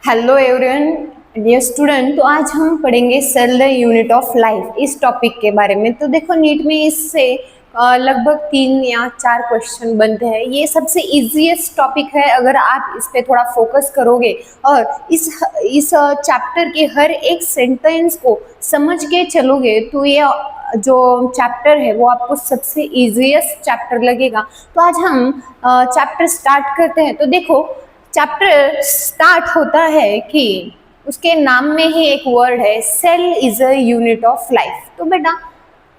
Hello everyone dear student. तो आज हम पढ़ेंगे cell the unit of life इस टॉपिक के बारे में। तो देखो नीट में इससे लगभग 3 या 4 क्वेश्चन बनते हैं। ये सबसे इजीएस्ट टॉपिक है। अगर आप इस पे थोड़ा फोकस करोगे और इस चैप्टर के हर एक सेंटेंस को समझ के चलोगे तो ये जो चैप्टर है वो आपको सबसे इजीएस्ट चैप्टर लगेगा। तो आज हम चैप्टर स्टार्ट करते हैं। तो देखो चैप्टर स्टार्ट होता है कि उसके नाम में ही एक वर्ड है, cell is a unit of life. तो बेटा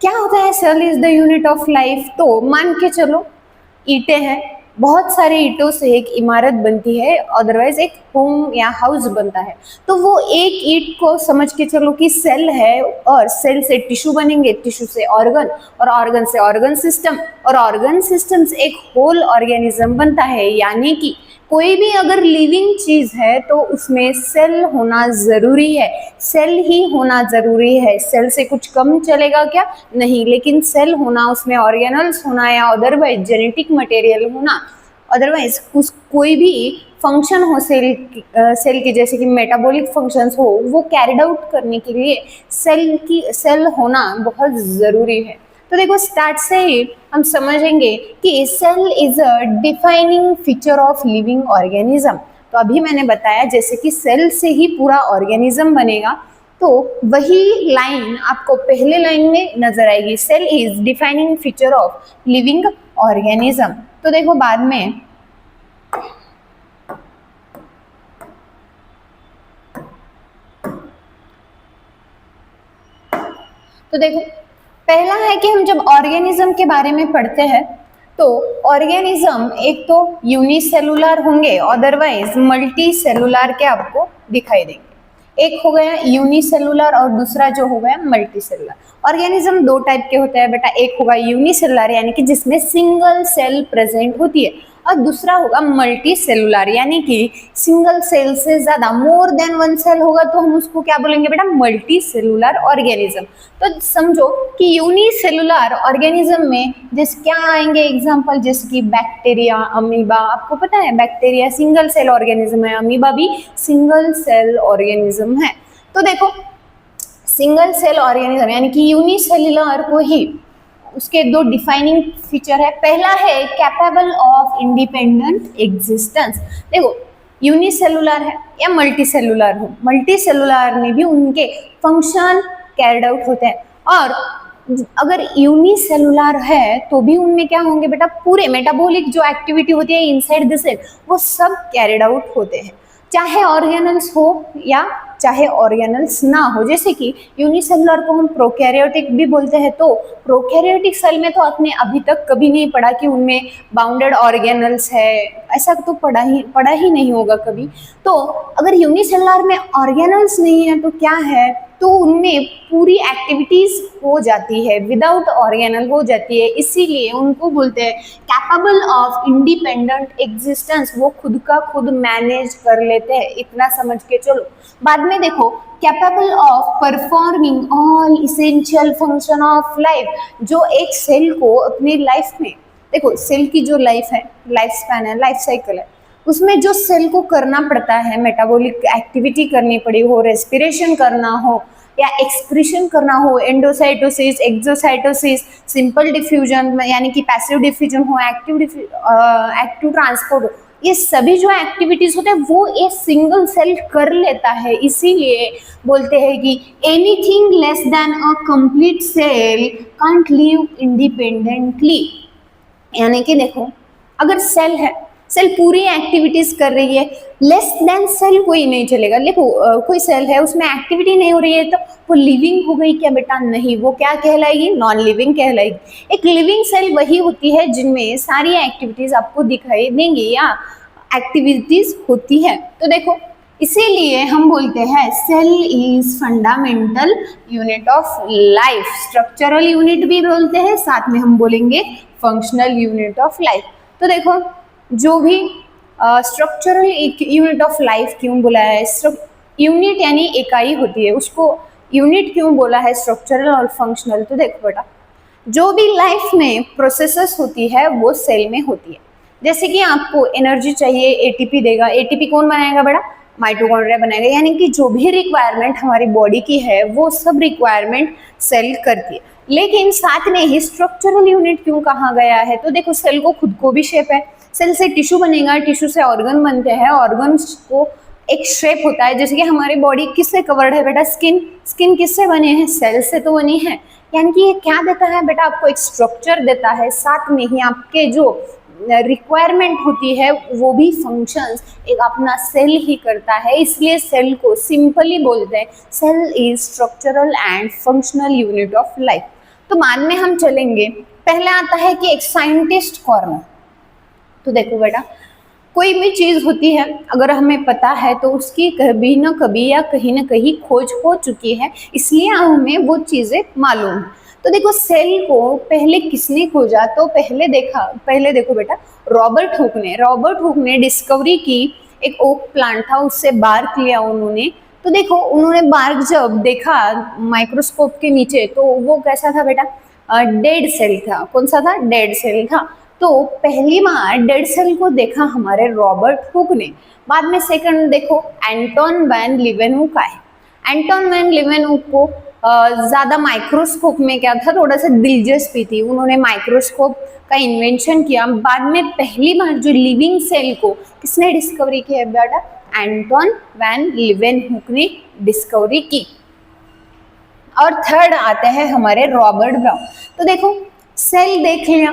क्या होता है cell is the unit of life? तो मान के चलो ईंटें हैं, बहुत सारे ईंटों से एक इमारत बनती है, अदरवाइज एक होम या हाउस बनता है। तो वो एक ईंट को समझ के चलो कि सेल है, और सेल से टिश्यू बनेंगे, टिश्यू से ऑर्गन, और ऑर्गन से ऑर्गन सिस्टम, और ऑर्गन सिस्टम से एक होल ऑर्गेनिज्म बनता है। यानी कि कोई भी अगर लिविंग चीज है तो उसमें सेल होना जरूरी है, सेल ही होना जरूरी है। सेल से कुछ कम चलेगा क्या? नहीं, लेकिन सेल होना, उसमें ऑर्गेनल्स होना या अदरवाइज जेनेटिक मटेरियल होना, अदरवाइज कोई भी फंक्शन हो सेल की, जैसे कि मेटाबॉलिक फंक्शंस हो, वो कैरिड आउट करने के लिए सेल होना बहुत जरूरी है। तो देखो स्टार्ट से ही हम समझेंगे कि cell is a defining feature of living organism. तो अभी मैंने बताया जैसे कि सेल से ही पूरा ऑर्गेनिज्म बनेगा, तो वही लाइन आपको पहले लाइन में नजर आएगी, cell is defining feature of living organism. तो देखो बाद में तो देखो पहला है कि हम जब ऑर्गेनिज्म के बारे में पढ़ते हैं तो ऑर्गेनिज्म एक तो यूनिसेलुलर होंगे, अदरवाइज मल्टी सेलुलर के आपको दिखाई देंगे। एक हो गया यूनिसेलुलर और दूसरा जो हो गया मल्टी सेलुलर। ऑर्गेनिज्म 2 टाइप के होते हैं बेटा, एक होगा यूनिसेलुलर यानी कि जिसमें सिंगल सेल प्रेजेंट होती है, और दूसरा होगा मल्टी सेलुलर यानी कि सिंगल सेल से ज्यादा, मोर देन 1 सेल होगा तो हम उसको क्या बोलेंगे बेटा? Multi cellular organism. तो समझो कि यूनिसेलुलर ऑर्गेनिज्म में जैसे क्या आएंगे एग्जांपल, जैसे कि बैक्टीरिया, अमीबा। आपको पता है बैक्टीरिया सिंगल सेल ऑर्गेनिज्म है, अमीबा भी सिंगल सेल ऑर्गेनिज्म है। तो देखो सिंगल सेल ऑर्गेनिज्म यानी कि यूनिसेलुलर को ही उसके 2 डिफाइनिंग फीचर है। पहला है कैपेबल ऑफ इंडिपेंडेंट एग्जिस्टेंस। देखो यूनिसेलुलर है या मल्टी सेलुलर हो, मल्टी सेलुलर में भी उनके फंक्शन कैरिड आउट होते हैं, और अगर यूनिसेलुलर है तो भी उनमें क्या होंगे बेटा? पूरे मेटाबॉलिक जो एक्टिविटी होती है इनसाइड द सेल वो सब कैरिड आउट होते हैं, चाहे ऑर्गेनल्स हो या चाहे ऑर्गेनल्स ना हो। जैसे कि यूनिसेलुलर को हम प्रोकैरियोटिक भी बोलते हैं। तो प्रोकैरियोटिक सेल में तो आपने अभी तक कभी नहीं पढ़ा कि उनमें बाउंडेड ऑर्गेनल्स है, ऐसा तो पढ़ा ही नहीं होगा कभी। तो अगर यूनिसेलुलर में ऑर्गेनल्स नहीं है तो क्या है? तो उनमें पूरी एक्टिविटीज हो जाती है, विदाउट ऑर्गेनल हो जाती है, इसीलिए उनको बोलते हैं कैपेबल ऑफ इंडिपेंडेंट एग्जिस्टेंस। वो खुद का खुद मैनेज कर लेते हैं, इतना समझ के चलो। बाद में देखो capable of performing all essential function of life. जो एक सेल को अपनी लाइफ में, देखो सेल की जो लाइफ है, लाइफ स्पैन है, लाइफ साइकिल है, उसमें जो सेल को करना पड़ता है, मेटाबॉलिक एक्टिविटी करनी पड़ी हो, रेस्पिरेशन करना हो या एक्सक्रीशन करना हो, एंडोसाइटोसिस, एक्सोसाइटोसिस, सिंपल डिफ्यूजन यानी कि पैसिव डिफ्यूजन हो, एक्टिव ट्रांसपोर्ट हो, ये सभी जो एक्टिविटीज होते हैं वो एक सिंगल सेल कर लेता है। इसीलिए बोलते हैं कि anything less than a complete cell can't live independently. यानी कि देखो अगर सेल है, सेल पूरी एक्टिविटीज कर रही है, लेस देन सेल कोई नहीं चलेगा। देखो कोई सेल है उसमें एक्टिविटी नहीं हो रही है तो वो लिविंग हो गई क्या बेटा? नहीं, वो क्या कहलाएगी? नॉन लिविंग कहलाएगी। एक लिविंग सेल वही होती है जिनमें सारी एक्टिविटीज आपको दिखाई देंगी या एक्टिविटीज होती है। तो देखो इसीलिए हम बोलते हैं cell is fundamental unit of life. Structural unit भी बोलते हैं, साथ में हम बोलेंगे फंक्शनल यूनिट ऑफ लाइफ। तो देखो जो भी स्ट्रक्चरल यूनिट ऑफ लाइफ क्यों बोला है? यूनिट यानी इकाई होती है, उसको यूनिट क्यों बोला है स्ट्रक्चरल और फंक्शनल? तो देखो बेटा जो भी लाइफ में प्रोसेसेस होती है वो सेल में होती है। जैसे कि आपको एनर्जी चाहिए, एटीपी देगा। एटीपी कौन बनाएगा बेटा? माइटोकॉन्ड्रिया बनाएगा, यानी कि जो भी रिक्वायरमेंट हमारी बॉडी की है वो सब रिक्वायरमेंट सेल करती है। लेकिन साथ में ही स्ट्रक्चरल यूनिट क्यों कहा गया है, तो देखो सेल को खुद को भी शेप है, सेल से टिश्यू बनेगा, टिश्यू से ऑर्गन बनते हैं, ऑर्गन्स को एक शेप होता है। जैसे कि हमारी बॉडी किससे कवर्ड है बेटा, स्किन, स्किन किससे बने हैं, सेल से तो बनी है। यानी कि ये क्या देता है बेटा, आपको एक स्ट्रक्चर देता है, साथ में ही आपके जो रिक्वायरमेंट होती है वो भी फंक्शंस एक अपना सेल ही करता है। इसलिए सेल को सिंपली बोलते हैं cell is structural and functional unit of life. तो बाद में हम चलेंगे, पहले आता है कि एक साइंटिस्ट कॉर्नर। तो देखो बेटा, कोई भी चीज होती है अगर हमें पता है तो उसकी कभी ना कभी या कहीं ना कहीं खोज हो चुकी है, इसलिए हमें वो चीजें मालूम है। तो देखो सेल को पहले किसने खोजा, तो पहले देखो बेटा, रॉबर्ट हुक ने डिस्कवरी की। एक ओक प्लांट था, उससे बार्क लिया उन्होंने। तो देखो उन्होंने बार्क जब देखा माइक्रोस्कोप के नीचे तो वो कैसा था बेटा, डेड सेल था। कौन सा था, डेड सेल था। तो पहली बार डेड सेल को देखा हमारे रॉबर्ट हुक ने। बाद में सेकंड देखो एंटोन वैन लीवेनहुक आए। एंटोन वैन लीवेनहुक को ज्यादा माइक्रोस्कोप में क्या था, थोड़ा सा दिलचस्पी थी, उन्होंने माइक्रोस्कोप का इन्वेंशन किया। बाद में पहली बार जो लिविंग सेल को किसने डिस्कवरी किया बेटा, एंटोन वैन लीवेनहुक ने डिस्कवरी की। और थर्ड आते हैं हमारे रॉबर्ट ब्राउन। तो देखो सेल देख लिया,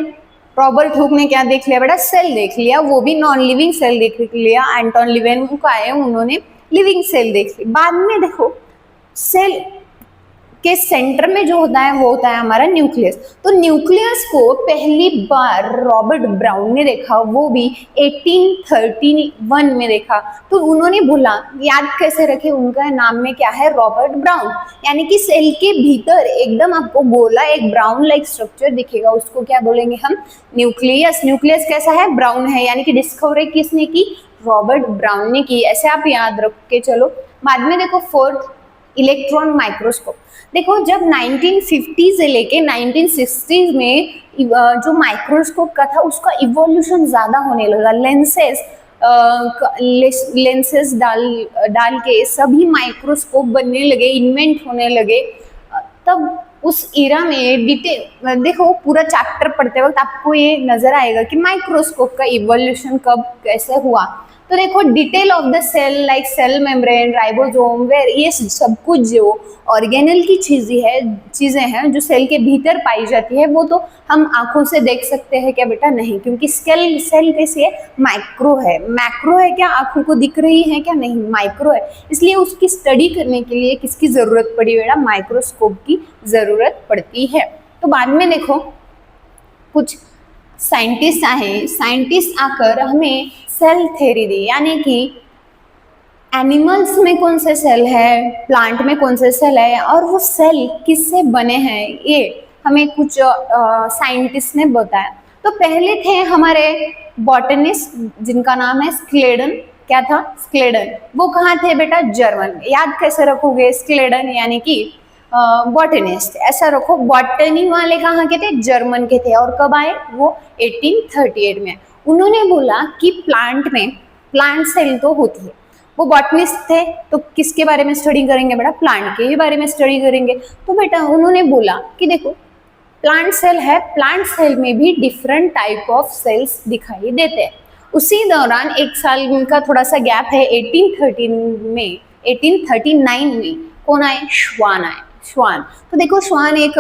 रॉबर्ट हुक ने क्या देख लिया बेटा, सेल देख लिया, वो भी नॉन लिविंग सेल देख लिया। एंटोन लीवेनहुक आए, उन्होंने लिविंग सेल देख ली। बाद में देखो सेल के सेंटर में जो होता है वो होता है हमारा न्यूक्लियस। तो न्यूक्लियस को पहली बार रॉबर्ट ब्राउन ने देखा, वो भी 1831 में देखा। तो उन्होंने बोला, याद कैसे रखे, उनका नाम में क्या है, रॉबर्ट ब्राउन। यानी कि सेल के भीतर एकदम आपको गोला एक ब्राउन लाइक स्ट्रक्चर दिखेगा, उसको क्या बोलेंगे हम, न्यूक्लियस। न्यूक्लियस कैसा है, ब्राउन है। यानी कि डिस्कवरी किसने की, रॉबर्ट ब्राउन ने की। ऐसे आप याद रख के चलो। बाद में देखो फोर्थ, इलेक्ट्रॉन माइक्रोस्कोप। देखो जब 1950 से लेके 1960 में जो माइक्रोस्कोप का था उसका इवोल्यूशन ज्यादा होने लगा। लेंसेस डाल के सभी माइक्रोस्कोप बनने लगे, इन्वेंट होने लगे। तब उस इरा में डिटेल देखो, पूरा चैप्टर पढ़ते वक्त आपको ये नजर आएगा कि माइक्रोस्कोप का इवोल्यूशन कब कैसे हुआ। तो देखो detail of the cell like cell membrane, ribosome, वेर, ये सब कुछ जो ऑर्गेनल की चीजें हैं जो सेल के भीतर पाई जाती है, वो तो हम आंखों से देख सकते हैं क्या बेटा, नहीं, क्योंकि सेल कैसी है, माइक्रो है। मैक्रो है क्या, आंखों को दिख रही है क्या, नहीं, माइक्रो है। इसलिए उसकी स्टडी करने के लिए किसकी जरूरत पड़ी बेटा, माइक्रोस्कोप की जरूरत पड़ती है। तो बाद में देखो कुछ साइंटिस्ट आए, साइंटिस्ट आकर हमें सेल थ्योरी दी, यानी कि एनिमल्स में कौन से सेल है, प्लांट में कौन से सेल है, और वो सेल किससे बने हैं, ये हमें कुछ साइंटिस्ट ने बताया। तो पहले थे हमारे बॉटनिस्ट जिनका नाम है स्क्लेडन। क्या था, स्क्लेडन। वो कहाँ थे बेटा, जर्मन। याद कैसे रखोगे, स्क्लेडन यानी कि बॉटनिस्ट, ऐसा रखो। बॉटनी वाले कहाँ के थे, जर्मन के थे। और कब आए, वो 1838 में। उन्होंने बोला कि प्लांट में प्लांट सेल तो होती है। वो बॉटनिस्ट थे, तो किसके बारे में स्टडी करेंगे बेटा, प्लांट के ही बारे में स्टडी करेंगे। तो बेटा उन्होंने बोला कि देखो प्लांट सेल है, प्लांट सेल में भी डिफरेंट टाइप ऑफ सेल्स दिखाई देते हैं। उसी दौरान एक साल का थोड़ा सा गैप है, 1839 में कौन आए, श्वान आए। श्वान, तो देखो श्वान एक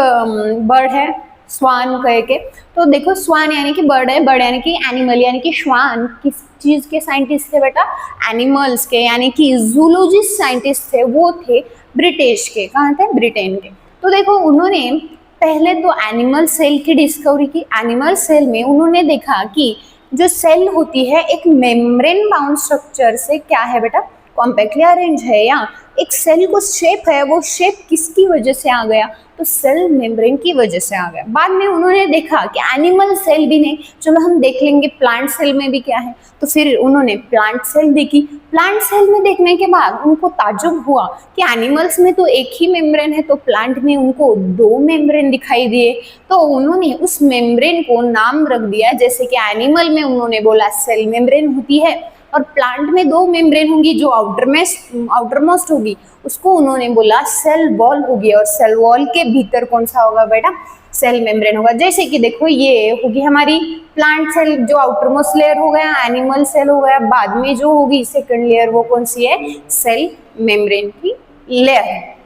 बर्ड है, स्वान कह के। तो देखो स्वान यानी कि बर्ड है, बर्ड यानी कि एनिमल, यानी कि श्वान किस चीज के साइंटिस्ट थे बेटा, एनिमल्स के, यानी कि जूलॉजिस्ट साइंटिस्ट थे। वो थे ब्रिटिश के, कहाँ थे, ब्रिटेन के। तो देखो उन्होंने पहले तो एनिमल सेल की डिस्कवरी की। एनिमल सेल में उन्होंने देखा कि जो सेल होती है एक मेम्ब्रेन बाउंड स्ट्रक्चर से क्या है बेटा, कॉम्पैक्टली अरेंज है। या एक सेल को शेप है, वो शेप किसकी वजह से आ गया, तो सेल मेम्ब्रेन की वजह से आ गया। बाद में उन्होंने देखा कि एनिमल सेल भी नहीं, चलो हम देख लेंगे प्लांट सेल में भी क्या है। तो फिर उन्होंने प्लांट सेल देखी। प्लांट सेल में देखने के बाद उनको ताज्जुब हुआ कि एनिमल्स में तो एक ही मेम्ब्रेन है, तो प्लांट में उनको 2 मेम्ब्रेन दिखाई दिए। तो उन्होंने उस मेम्ब्रेन को नाम रख दिया, जैसे कि एनिमल में उन्होंने बोला सेल मेम्ब्रेन होती है, और प्लांट में दो मेम्ब्रेन होंगी, जो आउटर मोस्ट होगी उसको उन्होंने बोला सेल वॉल होगी, और सेल वॉल के भीतर कौन सा होगा बेटा, सेल मेम्ब्रेन होगा। जैसे कि देखो ये होगी हमारी प्लांट सेल, जो आउटर मोस्ट लेयर हो गया, एनिमल सेल हो गया, बाद में जो होगी सेकंड लेयर वो कौन सी है, सेल मेम्ब्रेन की लेयर है।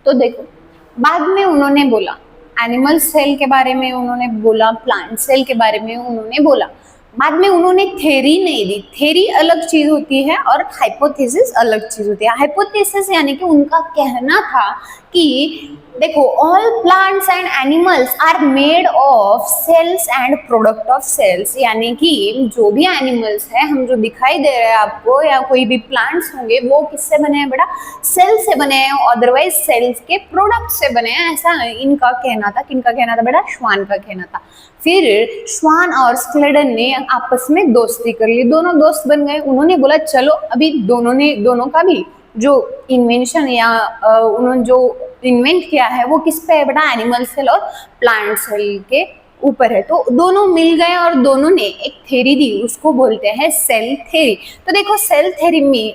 तो देखो बाद में उन्होंने बोला एनिमल सेल के बारे में, उन्होंने बोला प्लांट सेल के बारे में उन्होंने बोला, बाद में उन्होंने थ्योरी नहीं दी। थ्योरी अलग चीज होती है और हाइपोथेसिस अलग चीज होती है। हाइपोथेसिस यानी कि उनका कहना था कि देखो all plants and animals are made of cells and product of cells, यानी कि जो भी एनिमल्स है हम जो दिखाई दे रहे हैं आपको, या कोई भी प्लांट्स होंगे वो किससे बने हैं बेटा, सेल से बने हैं, अदरवाइज सेल्स के प्रोडक्ट से बने हैं, ऐसा इनका कहना था। किनका कहना था बेटा, श्वान का कहना था। फिर श्वान और स्क्लेडन ने आपस में दोस्ती कर ली, दोनों दोस्त बन गए। उन्होंने बोला चलो अभी दोनों का भी जो इन्वेंशन या उन्होंने जो इन्वेंट किया है वो किस पे है बेटा, एनिमल सेल और प्लांट सेल के ऊपर है। तो दोनों मिल गए और दोनों ने एक थ्योरी दी, उसको बोलते हैं सेल थ्योरी। तो देखो सेल थ्योरी में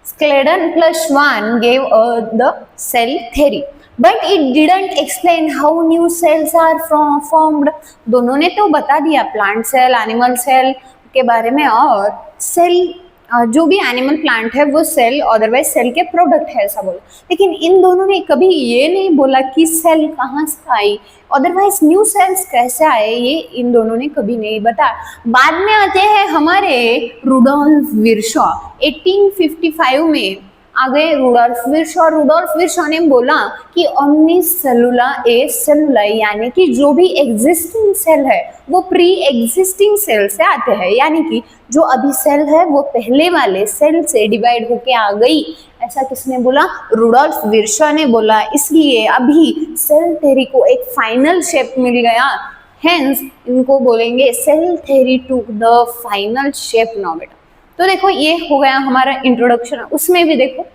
Schleiden plus Schwann gave the cell theory, but it didn't explain how new cells are formed. दोनों ने तो बता दिया प्लांट सेल एनिमल सेल के बारे में, और सेल जो भी एनिमल प्लांट है वो सेल अदरवाइज सेल के प्रोडक्ट है ऐसा बोला, लेकिन इन दोनों ने कभी ये नहीं बोला कि सेल कहाँ से आई, अदरवाइज न्यू सेल्स कैसे आए, ये इन दोनों ने कभी नहीं बताया। बाद में आते हैं हमारे रुडोल्फ विरशॉ, 1855 में आ गए रुडोल्फ विरशॉ। रुडोल्फ विरशॉ ने बोला कि ओमनी सेलुला ए सेलुला, यानी कि जो भी एग्जिस्टिंग सेल है वो प्री एग्जिस्टिंग सेल से आते हैं, यानी कि जो अभी सेल है वो पहले वाले सेल से डिवाइड होके आ गई, ऐसा किसने बोला, रुडोल्फ विरशॉ ने बोला। इसलिए अभी सेल थ्योरी को एक फाइनल शेप मिल गया, हेंस इनको बोलेंगे cell theory to the final shape now बेटा। तो देखो ये हो गया हमारा इंट्रोडक्शन। उसमें भी देखो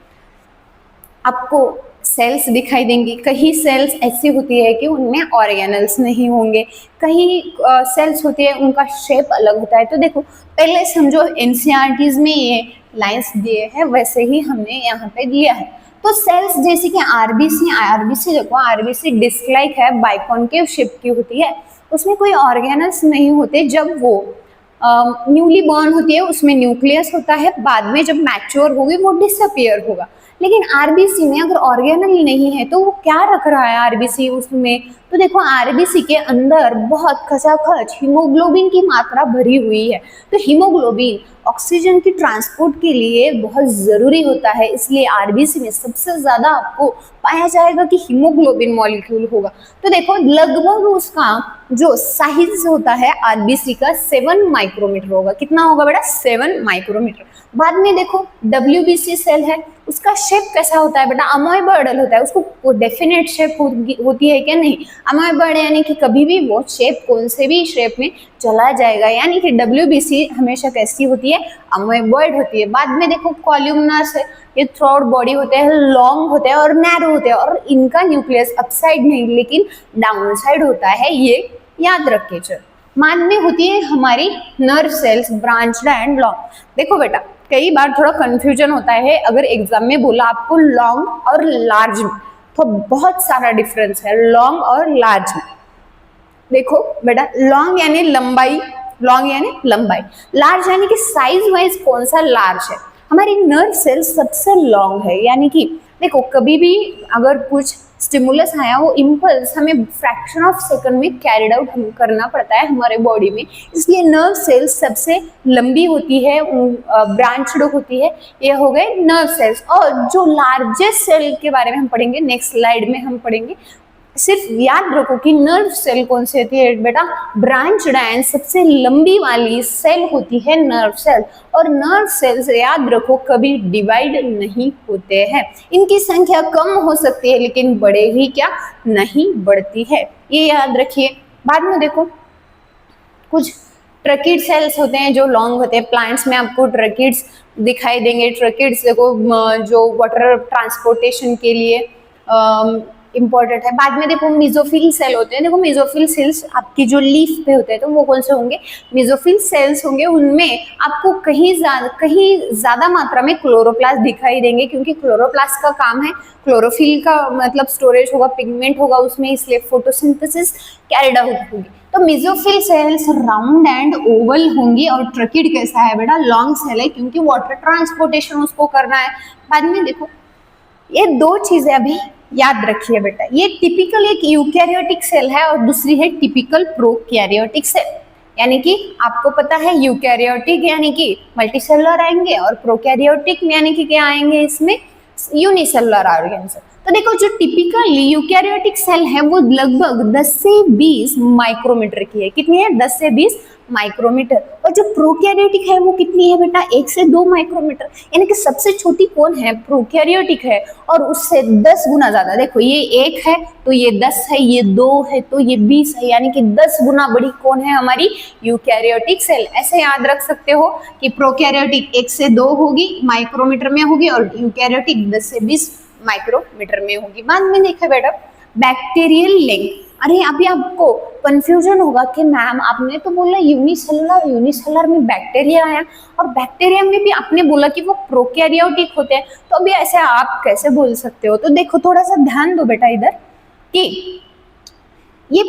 आपको सेल्स दिखाई देंगी, कहीं सेल्स ऐसी होती है कि उनमें ऑर्गेनल्स नहीं होंगे, कहीं सेल्स होती है उनका शेप अलग होता है। तो देखो पहले समझो एनसीईआरटीज में ये लाइंस दिए हैं वैसे ही हमने यहाँ पे दिया है। तो सेल्स जैसे कि आरबीसी देखो, आरबीसी डिस्क लाइक है, बाइकॉन्केव शेप की होती है, उसमें कोई ऑर्गेनल्स नहीं होते। जब वो न्यूली बॉर्न होती है उसमें न्यूक्लियस होता है, बाद में जब मैच्योर होगी वो डिसअपियर होगा। लेकिन आरबीसी में अगर ऑर्गेनल नहीं है तो वो क्या रख रहा है आरबीसी उसमें, तो देखो आरबीसी के अंदर बहुत खचाखच हीमोग्लोबिन की मात्रा भरी हुई है। तो हीमोग्लोबिन ऑक्सीजन की ट्रांसपोर्ट के लिए बहुत ज़रूरी होता है, इसलिए आरबीसी में सबसे ज़्यादा आपको पाया जाएगा कि हीमोग्लोबिन मॉलिक्यूल होगा। तो देखो लगभग उसका जो साइज होता है आरबीसी का 7 माइक्रोमीटर होगा। कितना होगा बेटा, 7 माइक्रोमीटर। बाद में देखो डब्ल्यूबीसी सेल है, उसका शेप कैसा होता है बेटा, अमोएबॉइडल होता है। उसको डेफिनेट शेप होती है क्या, नहीं। अमोएबॉइड यानी कि कभी भी वो शेप कौन से भी शेप में चला जाएगा, यानी कि डब्ल्यूबीसी हमेशा कैसी होती है, अमोएबॉइड होती है। बाद में देखो कॉल्यूमनस है, ये थ्रू बॉडी होते हैं, लॉन्ग होते हैं और नैरो होते हैं, और इनका न्यूक्लियस अपसाइड नहीं लेकिन डाउन साइड होता है, ये याद रखिए। चलो बाद में होती है हमारी nerve cells, branched and long. देखो बेटा कई बार थोड़ा कंफ्यूजन होता है, अगर एग्जाम में बोला आपको लॉन्ग और लार्ज में, तो बहुत सारा डिफरेंस है लॉन्ग और लार्ज में। देखो बेटा लॉन्ग यानी लंबाई, लार्ज यानी कि साइज वाइज कौन सा लार्ज है। हमारी नर्व सेल सबसे लॉन्ग है, यानी कि देखो कभी भी अगर कुछ स्टिमुलस आया वो इम्पल्स हमें फ्रैक्शन ऑफ सेकंड में कैरिड आउट करना पड़ता है हमारे बॉडी में, इसलिए नर्व सेल सबसे लंबी होती है, ब्रांच्ड होती है। ये हो गए नर्व सेल्स। और जो लार्जेस्ट सेल के बारे में हम पढ़ेंगे नेक्स्ट स्लाइड में हम पढ़ेंगे, सिर्फ याद रखो कि नर्व सेल कौन सी होती है बेटा, ब्रांच्ड एंड सबसे लंबी वाली सेल होती है नर्व सेल। और नर्व सेल्स याद रखो कभी डिवाइड नहीं होते हैं, इनकी संख्या कम हो सकती है लेकिन बढ़े ही क्या नहीं बढ़ती है, ये याद रखिए। बाद में देखो कुछ ट्रकीड सेल्स होते हैं जो लॉन्ग होते हैं, प्लांट्स में आपको ट्रकीड्स दिखाई देंगे। ट्रकीड्स देखो जो वाटर ट्रांसपोर्टेशन के लिए इम्पोर्टेंट है। बाद में देखो मेसोफिल सेल होते हैं, देखो मेसोफिल सेल्स आपकी जो लीफ पे होते हैं तो वो कौन से होंगे, मेसोफिल सेल्स होंगे। उनमें आपको कहीं ज्यादा मात्रा में क्लोरोप्लास्ट दिखाई देंगे, क्योंकि क्लोरोप्लास्ट का काम है क्लोरोफिल का मतलब स्टोरेज होगा, पिगमेंट होगा उसमें, इसलिए फोटोसिंथेसिस कैरिड आउट होगी। तो mesophyll cells round and Oval होंगी। और ट्रकीड कैसा है बेटा, लॉन्ग सेल है, क्योंकि वाटर ट्रांसपोर्टेशन उसको करना है। बाद में देखो ये दो चीजें अभी याद रखिए बेटा, ये टिपिकल एक यूकैरियोटिक सेल है और दूसरी है टिपिकल प्रोकैरियोटिक सेल। यानी कि आपको पता है यूकैरियोटिक यानी कि मल्टीसेलुलर आएंगे और प्रोकैरियोटिक यानी कि क्या आएंगे इसमें, यूनिसेलुलर ऑर्गेनिज्म। तो देखो जो टिपिकल यूकैरियोटिक सेल है वो लगभग 10 से 20 माइक्रोमीटर की है। कितनी है, 10 से 20 माइक्रोमीटर। और जो प्रोकैरियोटिक है वो कितनी है बेटा, 1 से 2 माइक्रोमीटर। यानी कि सबसे छोटी कौन है, प्रोकैरियोटिक है, और उससे 10 गुना ज्यादा। देखो ये 1 है तो ये 10 है, ये 2 है तो ये 20 है, यानी कि 10 गुना बड़ी कौन है, हमारी यूकैरियोटिक सेल। ऐसे याद रख सकते हो कि प्रोकैरियोटिक 1 से 2 होगी माइक्रोमीटर में होगी और यूकैरियोटिक 10 से 20 माइक्रोमीटर में होगी। बाद में देखा बेटा बैक्टीरियल लिंक। अरे अभी आपको कंफ्यूजन होगा कि मैम आपने तो बोला यूनिसेलुलर, यूनिसेलुलर में बैक्टीरिया है और बैक्टीरिया में भी आपने बोला कि वो प्रोकैरियोटिक होते हैं, तो अभी ऐसे आप कैसे बोल सकते हो। तो देखो थोड़ा सा ध्यान दो बेटा इधर कि ये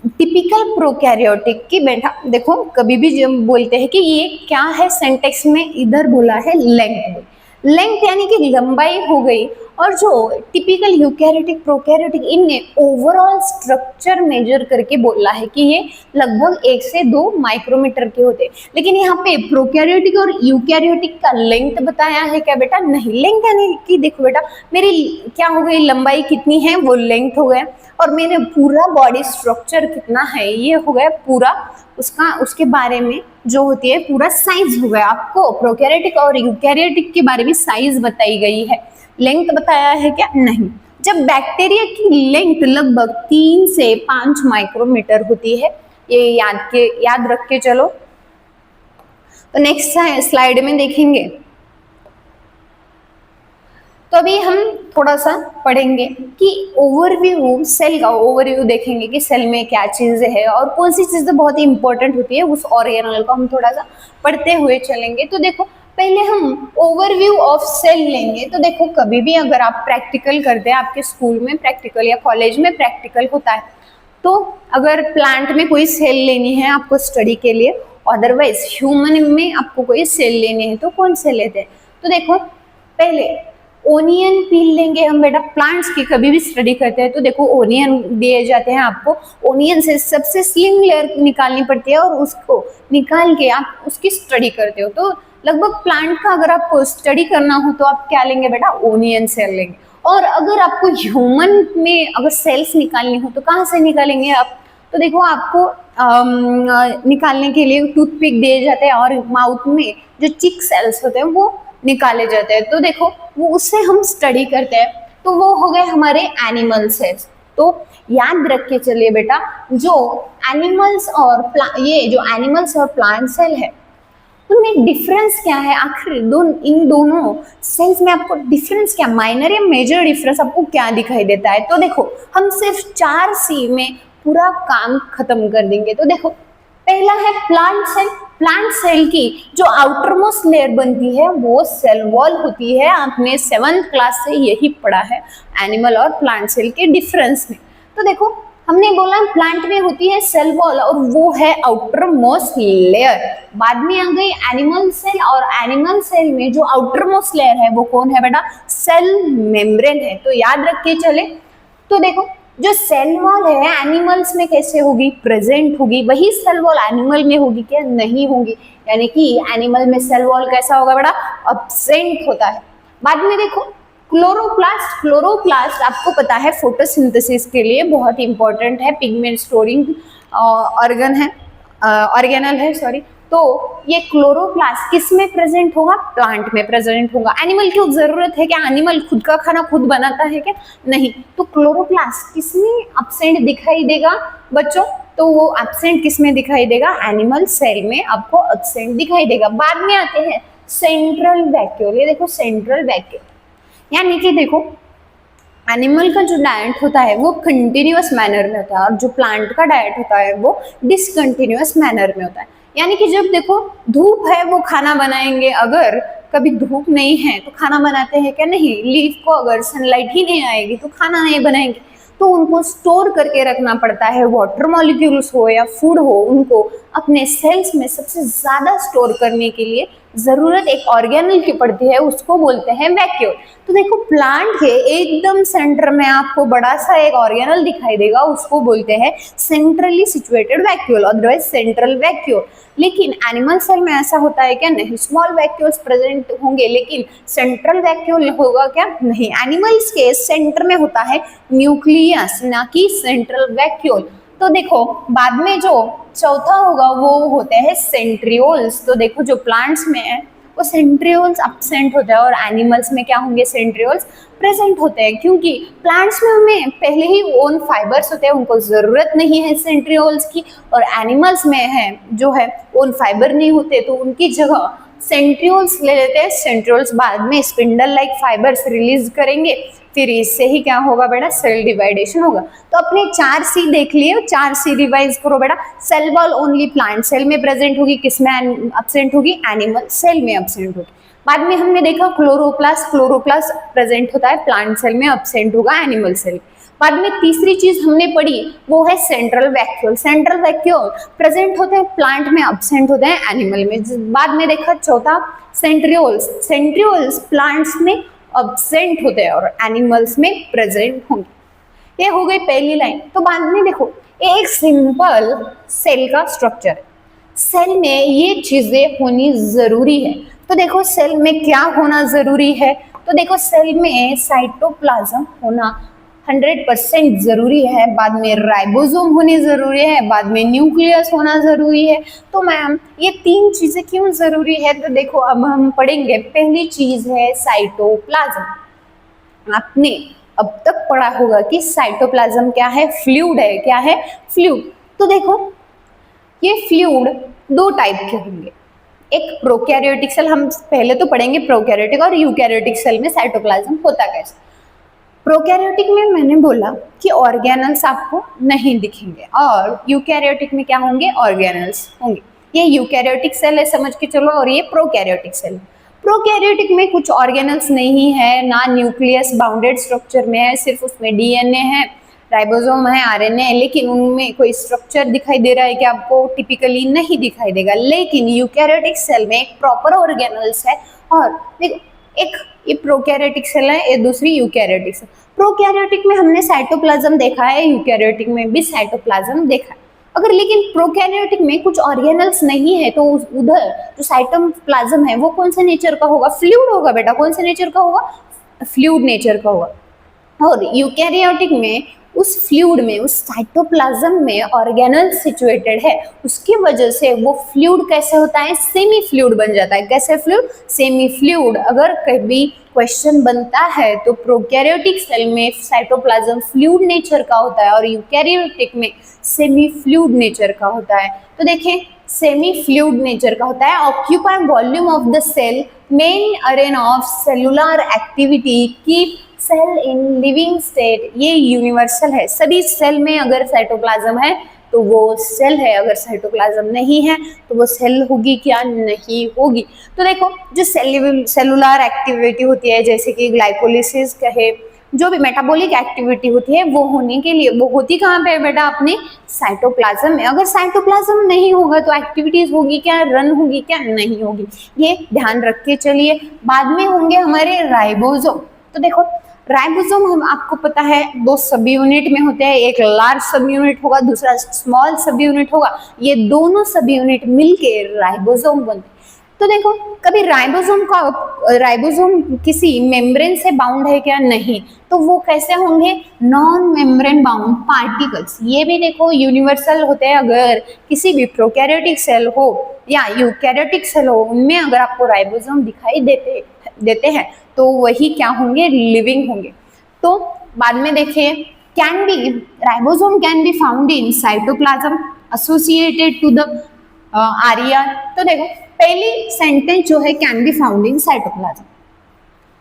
टिपिकल प्रोकैरियोटिक की बेटा देखो कभी भी जब बोलते हैं कि ये क्या है, सेंटेक्स में इधर बोला है लेंथ। लेंथ यानी कि लंबाई हो गई। और जो टिपिकल यूकैरियोटिक प्रोकैरियोटिक इनने ओवरऑल स्ट्रक्चर मेजर करके बोला है कि ये लगभग 1 से 2 माइक्रोमीटर के होते हैं। लेकिन यहाँ पे प्रोकैरियोटिक और यूकैरियोटिक का लेंथ बताया है क्या बेटा, नहीं। लेंथ यानी कि देखो बेटा मेरी क्या हो गई, लंबाई कितनी है वो लेंथ हो गया, और मेरे पूरा बॉडी स्ट्रक्चर कितना है ये हो गया पूरा उसका, उसके बारे में जो होती है पूरा साइज हो गया। आपको प्रोकैरियोटिक और यूकैरियोटिक के बारे में साइज बताई गई है, लेंथ बताया है क्या, नहीं। जब बैक्टीरिया की लेंथ लगभग 3 से 5 माइक्रोमीटर होती है, ये याद रख के चलो। तो नेक्स्ट स्लाइड में देखेंगे। तो अभी हम थोड़ा सा पढ़ेंगे कि ओवरव्यू, सेल का ओवरव्यू देखेंगे कि सेल में क्या चीजें है और कौन सी चीजें बहुत ही इंपॉर्टेंट होती है, उस ऑर्गेनल को हम थोड़ा सा पढ़ते हुए चलेंगे। तो देखो पहले हम ओवरव्यू ऑफ सेल लेंगे। तो देखो कभी भी अगर आप प्रैक्टिकल करते हैं, आपके स्कूल में प्रैक्टिकल या कॉलेज में प्रैक्टिकल होता है, तो अगर प्लांट में कोई सेल लेनी है आपको स्टडी के लिए, अदरवाइज ह्यूमन में आपको कोई सेल लेनी है तो कौन से लेते हैं। तो देखो पहले ओनियन पील लेंगे हम बेटा, प्लांट्स की कभी भी स्टडी करते हैं तो देखो ओनियन दिए जाते हैं आपको। ओनियन से सबसे स्लिम लेयर निकालनी पड़ती है और उसको निकाल के आप उसकी स्टडी करते हो। तो लगभग प्लांट का अगर आपको स्टडी करना हो तो आप क्या लेंगे बेटा, ओनियन सेल लेंगे। और अगर आपको ह्यूमन में अगर सेल्स निकालनी हो तो कहाँ से निकालेंगे आप, तो देखो आपको निकालने के लिए टूथपिक दिए जाते हैं और माउथ में जो चिक सेल्स होते हैं वो निकाले जाते हैं। तो देखो वो उससे हम स्टडी करते हैं, तो वो हो गए हमारे एनिमल सेल्स। तो याद रख के चलिए बेटा, जो एनिमल्स और ये जो एनिमल्स और प्लांट सेल है उनमें डिफरेंस क्या है, आखिर इन दोनों सेल्स में आपको डिफरेंस क्या, माइनर या मेजर डिफरेंस आपको क्या दिखाई देता है। तो देखो हम सिर्फ 4 सी में पूरा काम खत्म कर देंगे। तो देखो पहला है प्लांट सेल। प्लांट सेल की जो आउटर मोस्ट लेयर बनती है वो सेल वॉल होती है। आपने 7th क्लास से यही पढ़ा है एनिमल और प्लांट सेल के डिफरेंस में। तो देखो हमने बोला प्लांट में होती है सेल वॉल और वो है आउटर मोस्ट लेयर। बाद में आ गई एनिमल सेल, और एनिमल सेल में जो आउटर मोस्ट लेयर है वो कौन है बेटा, सेल मेम्ब्रेन है। तो याद रख के चले। तो देखो जो सेल वॉल है एनिमल्स में कैसे होगी, प्रेजेंट होगी, वही सेल वॉल एनिमल में होगी क्या, नहीं होगी। यानी कि एनिमल में सेल वॉल कैसा होगा बेटा, एब्सेंट होता है। बाद में देखो क्लोरोप्लास्ट आपको पता है फोटोसिंथेसिस के लिए बहुत इंपॉर्टेंट है, पिगमेंट स्टोरिंग ऑर्गेनल है सॉरी। तो ये क्लोरोप्लास्ट किस में प्रेजेंट होगा? प्लांट में प्रेजेंट होगा। एनिमल की जरूरत है क्या? एनिमल खुद का खाना खुद बनाता है क्या? नहीं। तो क्लोरोप्लास्ट किस में एब्सेंट दिखाई देगा बच्चों? तो वो एब्सेंट किस में दिखाई देगा? एनिमल सेल में आपको एब्सेंट दिखाई देगा। बाद में आते हैं सेंट्रल वैक्यूल। ये देखो सेंट्रल वैक्यूल, यानी कि देखो एनिमल का जो डाइट होता है वो कंटिन्यूअस मैनर में होता है और जो प्लांट का डाइट होता है वो डिसकंटिन्यूअस मैनर में होता है। यानी कि जब देखो धूप है वो खाना बनाएंगे, अगर कभी धूप नहीं है तो खाना बनाते हैं क्या? नहीं। लीफ को अगर सनलाइट ही नहीं आएगी तो खाना नहीं बनाएंगे, तो उनको स्टोर करके रखना पड़ता है। वाटर मॉलिक्यूल्स हो या फूड हो, उनको अपने सेल्स में सबसे ज्यादा स्टोर करने के लिए जरूरत एक ऑर्गेनल की पड़ती है, उसको बोलते हैं वैक्यूल। तो देखो प्लांट के एकदम सेंटर में आपको बड़ा सा एक ऑर्गेनल दिखाई देगा, उसको बोलते हैं centrally situated vacuole, otherwise central vacuole. लेकिन एनिमल सेल में ऐसा होता है क्या? नहीं। स्मॉल वैक्यूल्स प्रेजेंट होंगे लेकिन सेंट्रल वैक्यूल होगा क्या? नहीं। एनिमल्स के सेंटर में होता है न्यूक्लियस, ना कि सेंट्रल वैक्यूल। तो देखो बाद में जो चौथा होगा वो होते हैं सेंट्रियोल्स। तो देखो जो प्लांट्स में है वो सेंट्रियोल्स एब्सेंट होते हैं और एनिमल्स में क्या होंगे? सेंट्रियोल्स प्रेजेंट होते हैं, क्योंकि प्लांट्स में हमें पहले ही ओन फाइबर्स होते हैं, उनको जरूरत नहीं है सेंट्रियोल्स की। और एनिमल्स में है जो है ओन फाइबर नहीं होते, तो उनकी जगह सेंट्रियोल्स ले लेते हैं। सेंट्रियोल्स बाद में स्पिंडल लाइक फाइबर्स रिलीज करेंगे, फिर इससे ही क्या होगा बेटा? सेल डिवाइडेशन होगा। तो अपने 4C देख लिए, 4C रिवाइज करो बेटा। Cell wall only plant cell में प्रेजेंट होगी, किसमें एब्सेंट होगी? एनिमल सेल में एब्सेंट होगी। बाद में हमने देखा क्लोरोप्लास्ट प्रेजेंट होता है प्लांट सेल में, एब्सेंट होगा एनिमल सेल। बाद में तीसरी चीज हमने पढ़ी वो है central vacuole. Central vacuole present होते हैं प्लांट में, एब्सेंट होते हैं एनिमल में। बाद में देखा चौथा सेंट्रियोल्स प्लांट्स में एब्सेंट होते हैं और एनिमल्स में प्रेजेंट होंगे। ये हो गई पहली लाइन। तो बाद में देखो एक सिंपल सेल का स्ट्रक्चर है, सेल में ये चीजें होनी जरूरी है। तो देखो सेल में क्या होना जरूरी है? तो देखो सेल में साइटोप्लाज्म होना 100% जरूरी है, बाद में राइबोसोम होनी जरूरी है, बाद में न्यूक्लियस होना जरूरी है। तो मैम ये 3 चीजें क्यों जरूरी है? तो देखो अब हम पढ़ेंगे। पहली चीज है साइटोप्लाज्म। आपने अब तक पढ़ा होगा कि साइटोप्लाज्म क्या है? फ्लूइड है। क्या है? फ्लूइड। तो देखो ये फ्लूइड 2 टाइप के होंगे, एक प्रोकैरियोटिक सेल, हम पहले तो पढ़ेंगे प्रोकैरियोटिक और यूकैरियोटिक सेल में साइटोप्लाज्म होता कैसे। प्रोकैरियोटिक में मैंने बोला कि ऑर्गेनल्स आपको नहीं दिखेंगे और यूकैरियोटिक में क्या होंगे? ऑर्गेनल्स होंगे। ये यूकैरियोटिक सेल है समझ के चलो, और ये प्रोकैरियोटिक सेल। प्रोकैरियोटिक में कुछ ऑर्गेनल्स नहीं है, ना न्यूक्लियस बाउंडेड स्ट्रक्चर में है, सिर्फ उसमें डीएनए है, राइबोसोम है, आरएनए है, लेकिन उनमें कोई स्ट्रक्चर दिखाई दे रहा है कि आपको? टिपिकली नहीं दिखाई देगा। लेकिन यूकैरियोटिक सेल में एक प्रॉपर ऑर्गेनल्स है। और देखो एक ये प्रोकैरियोटिक सेल है, ये दूसरी यूकैरियोटिक सेल। प्रोकैरियोटिक में हमने साइटोप्लाज्म देखा है, यूकैरियोटिक में भी साइटोप्लाज्म देखा है। अगर लेकिन प्रोकैरियोटिक में कुछ ऑर्गेनल्स नहीं है तो उधर जो साइटोप्लाज्म है वो कौन से नेचर का होगा? फ्लूइड होगा बेटा। कौन से नेचर का होगा? फ्लूइड नेचर का होगा। और यूकैरियोटिक में उस फ्लूइड में, उस साइटोप्लाज्म में ऑर्गेनल सिचुएटेड है, उसकी वजह से वो फ्लूइड कैसे होता है? सेमी फ्लूइड बन जाता है। कैसे फ्लूइड? Semi fluid. अगर कभी क्वेश्चन बनता है तो प्रोकैरियोटिक सेल में साइटोप्लाज्म फ्लूइड नेचर का होता है और यूकैरियोटिक में सेमी फ्लूइड नेचर का होता है। तो देखें सेमी फ्लूइड नेचर का होता है। Occupy volume of the cell, main arena of cellular activity, keep cell in living state. ये यूनिवर्सल है, सभी सेल में अगर साइटोप्लाज्म है तो वो सेल है, अगर साइटोप्लाज्म नहीं है तो वो सेल होगी क्या? नहीं होगी। तो देखो जो सेलुलर एक्टिविटी होती है, जैसे कि ग्लाइकोलिसिस कहे, जो भी मेटाबॉलिक एक्टिविटी होती है वो होने के लिए वो होती कहाँ पे है बेटा? अपने साइटोप्लाज्म में। अगर साइटोप्लाज्म नहीं होगा तो एक्टिविटीज होगी क्या? रन होगी क्या? नहीं होगी। ये ध्यान रख के चलिए। बाद में होंगे हमारे राइबोसोम। तो देखो राइबोसोम हम आपको पता है 2 सब यूनिट में होते हैं, एक लार्ज सब यूनिट होगा, दूसरा स्मॉल सब यूनिट होगा। ये दोनों सब यूनिट मिलके राइबोसोम बनते हैं। तो देखो कभी राइबोसोम किसी मेम्ब्रेन से बाउंड है क्या? नहीं। तो वो कैसे होंगे? Non membrane bound particles. ये भी देखो यूनिवर्सल होते हैं। अगर किसी भी प्रोकैरियोटिक सेल हो या यूकैरियोटिक सेल हो, उनमें अगर आपको राइबोसोम दिखाई देते हैं तो वही क्या होंगे? लिविंग होंगे। तो बाद में देखिए, ribosome can be found in cytoplasm associated to the RER. तो देखो पहली सेंटेंस जो है can be found in cytoplasm,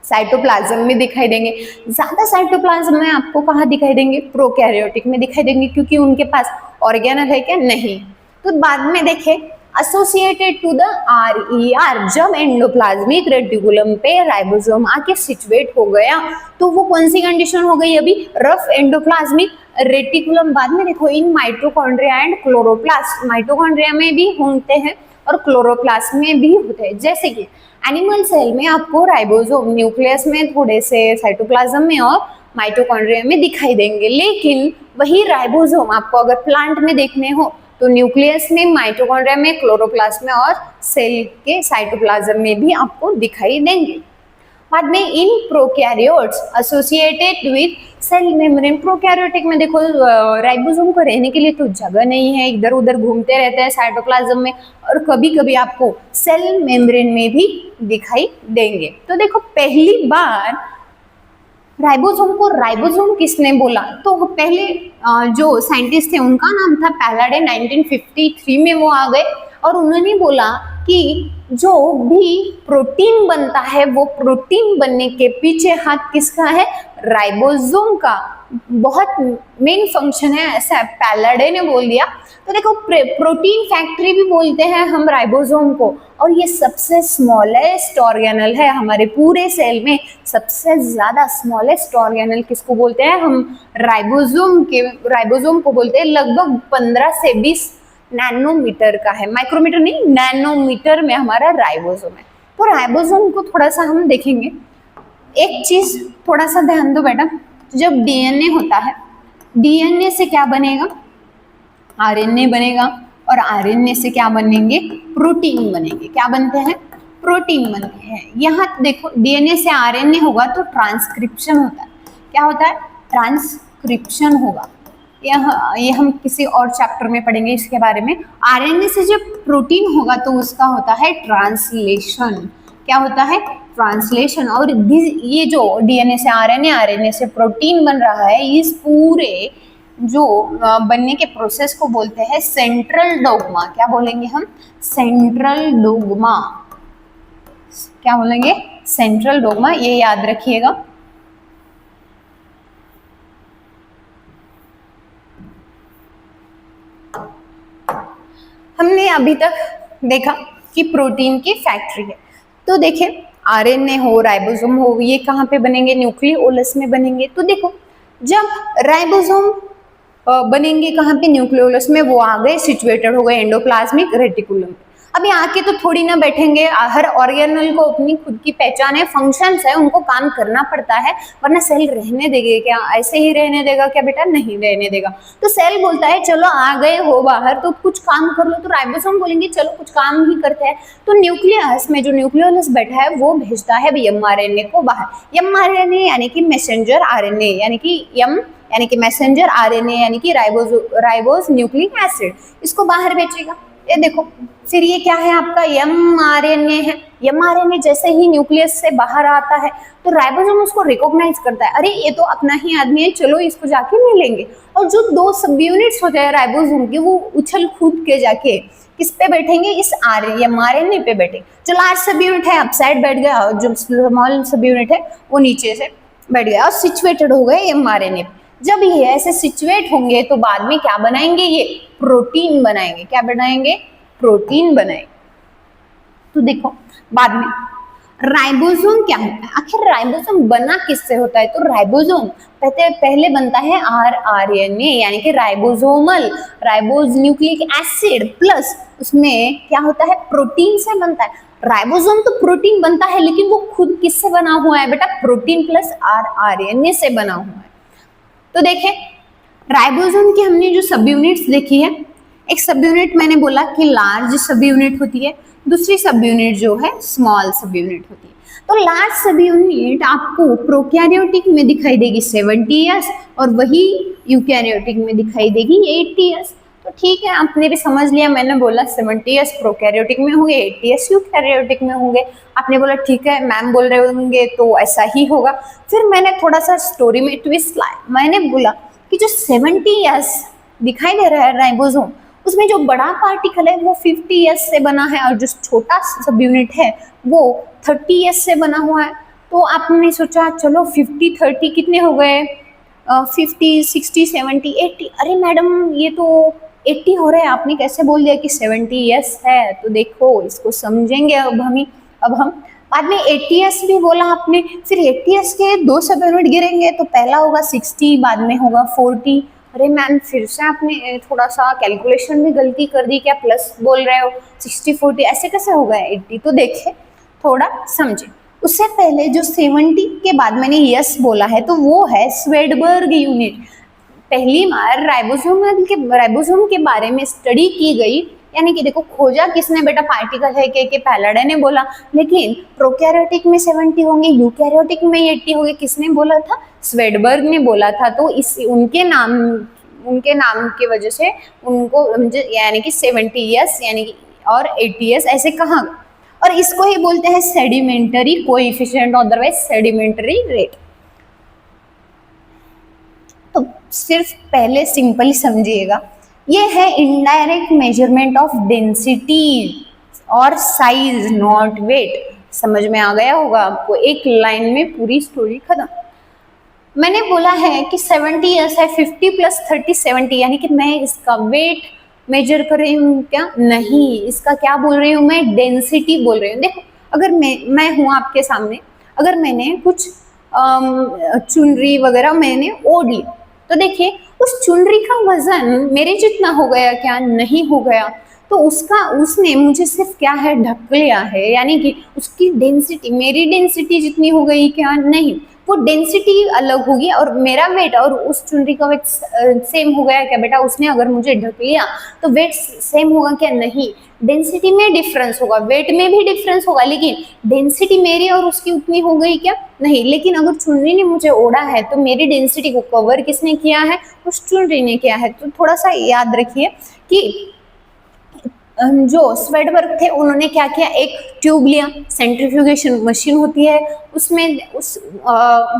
cytoplasm में दिखाई देंगे। ज्यादा साइटोप्लाज्म में आपको कहाँ दिखाई देंगे? प्रोकैरियोटिक में दिखाई देंगे, क्योंकि उनके पास ऑर्गेनल है क्या? नहीं। तो बाद में देखें एसोसिएटेड टू द आरईआर, जब एंडोप्लाज्मिक रेटिकुलम पे राइबोसोम आके सिचुएट हो गया तो वो कौन सी कंडीशन हो गई? अभी रफ एंडोप्लाज्मिक रेटिकुलम। बाद में देखो in mitochondria and chloroplast, mitochondria में भी होते हैं और क्लोरोप्लास्ट में भी होते हैं। जैसे कि एनिमल सेल में आपको राइबोसोम न्यूक्लियस में थोड़े से, साइटोप्लाज्म में और माइटोकॉन्ड्रिया में दिखाई देंगे, लेकिन वही राइबोसोम आपको अगर प्लांट में देखने हो तो न्यूक्लियस में, माइटोकॉन्ड्रिया में, क्लोरोप्लास्ट में और सेल के साइटोप्लाज्म में भी आपको दिखाई देंगे। बाद में इन prokaryotes associated with cell membrane. Prokaryotic में देखो राइबोसोम को रहने के लिए तो जगह नहीं है, इधर उधर घूमते रहते हैं साइटोप्लाज्म में, और कभी कभी आपको सेल मेम्ब्रेन में भी दिखाई देंगे। तो देखो पहली बार राइबोसोम को राइबोसोम किसने बोला? तो पहले जो साइंटिस्ट थे उनका नाम था पैलाडे। 1953 में वो आ गए और उन्होंने बोला कि जो भी प्रोटीन बनता है वो प्रोटीन बनने के पीछे हाथ किसका है? राइबोसोम का बहुत मेन फंक्शन है, ऐसा पैलाडे ने बोल दिया। तो देखो प्रोटीन फैक्ट्री भी बोलते हैं हम राइबोसोम को, और ये सबसे स्मॉलेस्ट ऑर्गेनल है हमारे पूरे सेल में। सबसे ज्यादा स्मॉलेस्ट ऑर्गेनल किसको बोलते हैं? हम राइबोसोम को बोलते हैं। लगभग 15 से 20 नैनोमीटर का है, माइक्रोमीटर नहीं, नैनोमीटर में हमारा राइबोसोम है। तो राइबोसोम को थोड़ा सा हम देखेंगे। एक चीज थोड़ा सा ध्यान दो बेटा, जब डीएनए होता है, डीएनए से क्या बनेगा? आरएनए बनेगा, और आरएनए से क्या बनेंगे? प्रोटीन बनेंगे। क्या बनते हैं? प्रोटीन बनते हैं। यहाँ देखो डीएनए से आरएनए होगा तो ट्रांसक्रिप्शन होता है। क्या होता है? ट्रांसक्रिप्शन होगा। ये हम किसी और चैप्टर में पढ़ेंगे इसके बारे में। आरएनए से जब प्रोटीन होगा तो उसका होता है ट्रांसलेशन। क्या होता है? ट्रांसलेशन। और ये जो डीएनए से आरएनए, आरएनए से प्रोटीन बन रहा है, इस पूरे जो बनने के प्रोसेस को बोलते हैं सेंट्रल डोग्मा। क्या बोलेंगे हम? Central dogma. क्या बोलेंगे? Central dogma. ये याद रखिएगा। हमने अभी तक देखा कि प्रोटीन की फैक्ट्री है। तो देखिए आरएनए हो, राइबोसोम हो, ये कहाँ पे बनेंगे? न्यूक्लियोलस में बनेंगे। तो देखो जब राइबोसोम बनेंगे कहाँ पे? न्यूक्लियोलस में। वो आ गए, सिचुएटेड हो गए एंडोप्लाज्मिक रेटिकुलम। अभी आके तो थोड़ी ना बैठेंगे, हर ऑर्गेनल को अपनी खुद की पहचान है, फंक्शंस है, उनको काम करना पड़ता है, वरना सेल रहने देगा क्या? ऐसे ही रहने देगा क्या बेटा? नहीं रहने देगा। तो सेल बोलता है चलो आ गए हो बाहर तो कुछ काम कर लो, तो राइबोसोम बोलेंगे चलो कुछ काम ही करते हैं। तो न्यूक्लियस में जो न्यूक्लियोलस बैठा है वो भेजता है एमआरएनए को बाहर। एमआरएनए यानी कि मैसेंजर आरएनए, यानी कि यानी कि मैसेंजर आरएनए, यानी कि राइबोस न्यूक्लिक एसिड, इसको बाहर भेजेगा। ये देखो फिर ये क्या है? आपका एमआरएनए है। एमआरएनए जैसे ही न्यूक्लियस से बाहर आता है तो राइबोसोम उसको रिकॉग्नाइज करता है, अरे ये तो अपना ही आदमी है, चलो इसको जाके मिलेंगे। और जो 2 सब यूनिट्स होते हैं राइबोसोम के, वो उछल कूद के जाके किस पे बैठेंगे? इस एमआरएनए पे बैठेंगे। जो लार्ज सब यूनिट है अपसाइड बैठ गया, और जो स्मॉल सब यूनिट है वो नीचे से बैठ गया और सिचुएटेड हो गए एमआरएनए। जब ये ऐसे सिचुएट होंगे तो बाद में क्या बनाएंगे? ये प्रोटीन बनाएंगे। क्या बनाएंगे? प्रोटीन बनाएंगे। तो देखो बाद में राइबोसोम क्या होता है? आखिर राइबोसोम बना किससे होता है? तो राइबोसोम पहले बनता है आरएनए, यानी कि ribosomal ribose nucleic acid, plus उसमें क्या होता है? प्रोटीन से बनता है। राइबोसोम तो प्रोटीन बनता है, लेकिन वो खुद किससे बना हुआ है बेटा? प्रोटीन प्लस आरएनए से बना हुआ है। तो देखें राइबोसोम की हमने जो सब यूनिट्स देखी है, एक सब यूनिट मैंने बोला कि लार्ज सब यूनिट होती है, दूसरी सब यूनिट जो है स्मॉल सब यूनिट होती है। तो लार्ज सब यूनिट आपको प्रोकैरियोटिक में दिखाई देगी 70 ईयर्स और वही यूकैरियोटिक में दिखाई देगी 80 ईयर्स। तो ठीक है, आपने भी समझ लिया, मैंने बोला 70 ईयर्स प्रोकैरियोटिक में होंगे, 80 ईयर्स यूकैरियोटिक में होंगे। आपने बोला ठीक है, मैम बोल रहे होंगे तो ऐसा ही होगा। फिर मैंने थोड़ा सा स्टोरी में ट्विस्ट लाया, मैंने बोला कि जो 70 ईयर्स दिखाई दे रहा है राइबोसोम, उसमें जो बड़ा पार्टिकल है वो 50 ईयर्स से बना है और जो छोटा सब यूनिट है वो 30 ईयर्स से बना हुआ है। तो आपने सोचा चलो 50 30 कितने हो गए, 50 60 70 80। अरे मैडम ये तो 80 हो रहे हैं, आपने कैसे बोल दिया कि 70 ईयर्स है? तो देखो इसको समझेंगे अब हम बाद में 80 ईयर्स भी बोला आपने, फिर 80 ईयर्स के दो सब यूनिट गिरेंगे तो पहला होगा 60, बाद में होगा 40। अरे मैम फिर से आपने थोड़ा सा कैलकुलेशन में गलती कर दी, क्या प्लस बोल रहे हो? 60 40 ऐसे कैसे होगा 80? तो देखे थोड़ा समझे। उससे पहले जो 70 के बाद मैंने यस बोला है तो वो है स्वेडबर्ग यूनिट। पहली बार राइबोसोम के बारे में स्टडी की गई, यानी कि देखो खोजा किसने बेटा? पार्टिकल है के पैलाडे ने बोला, लेकिन प्रोकैरियोटिक में 70 होंगे, यूकैरियोटिक में 80 होंगे, किसने बोला था? स्वेडबर्ग ने बोला था। तो इस उनके नाम की वजह से उनको यानी कि 70 ईयर्स यानी कि और 80 ईयर्स ऐसे कहा, और इसको ही बोलते हैं sedimentary coefficient, otherwise sedimentary rate. तो सिर्फ पहले सिंपली समझिएगा, ये है इनडायरेक्ट मेजरमेंट ऑफ डेंसिटी और साइज, नॉट वेट। समझ में आ गया होगा आपको, एक लाइन में पूरी स्टोरी खत्म। मैंने बोला है कि 70 ईयर्स है, 50 प्लस 30 70, यानी कि मैं इसका वेट मेजर कर रही हूँ क्या? नहीं, इसका क्या बोल रही हूँ मैं? डेंसिटी बोल रही हूँ। देखो अगर मैं हूँ आपके सामने, अगर मैंने कुछ चुनरी वगैरह मैंने ओढ़ ली, तो देखिए उस चुनरी का वजन मेरे जितना हो गया क्या? नहीं हो गया। तो उसने मुझे सिर्फ क्या है? ढक लिया है, यानी कि उसकी डेंसिटी मेरी डेंसिटी जितनी हो गई क्या? नहीं, वो डेंसिटी अलग होगी और मेरा वेट और उस चुनरी का वेट सेम हो गया क्या बेटा? उसने अगर मुझे ढक लिया तो वेट सेम होगा क्या? नहीं, डेंसिटी में डिफरेंस होगा, वेट में भी डिफरेंस होगा, लेकिन डेंसिटी मेरी और उसकी उतनी हो गई क्या? नहीं। लेकिन अगर चुनरी ने मुझे ओढ़ा है तो मेरी डेंसिटी को कवर किसने किया है? उस चुनरी ने किया है। तो थोड़ा सा याद रखिए कि जो स्वेडबर्ग थे उन्होंने क्या किया? एक ट्यूब लिया, सेंट्रीफ्यूगेशन मशीन होती है उसमें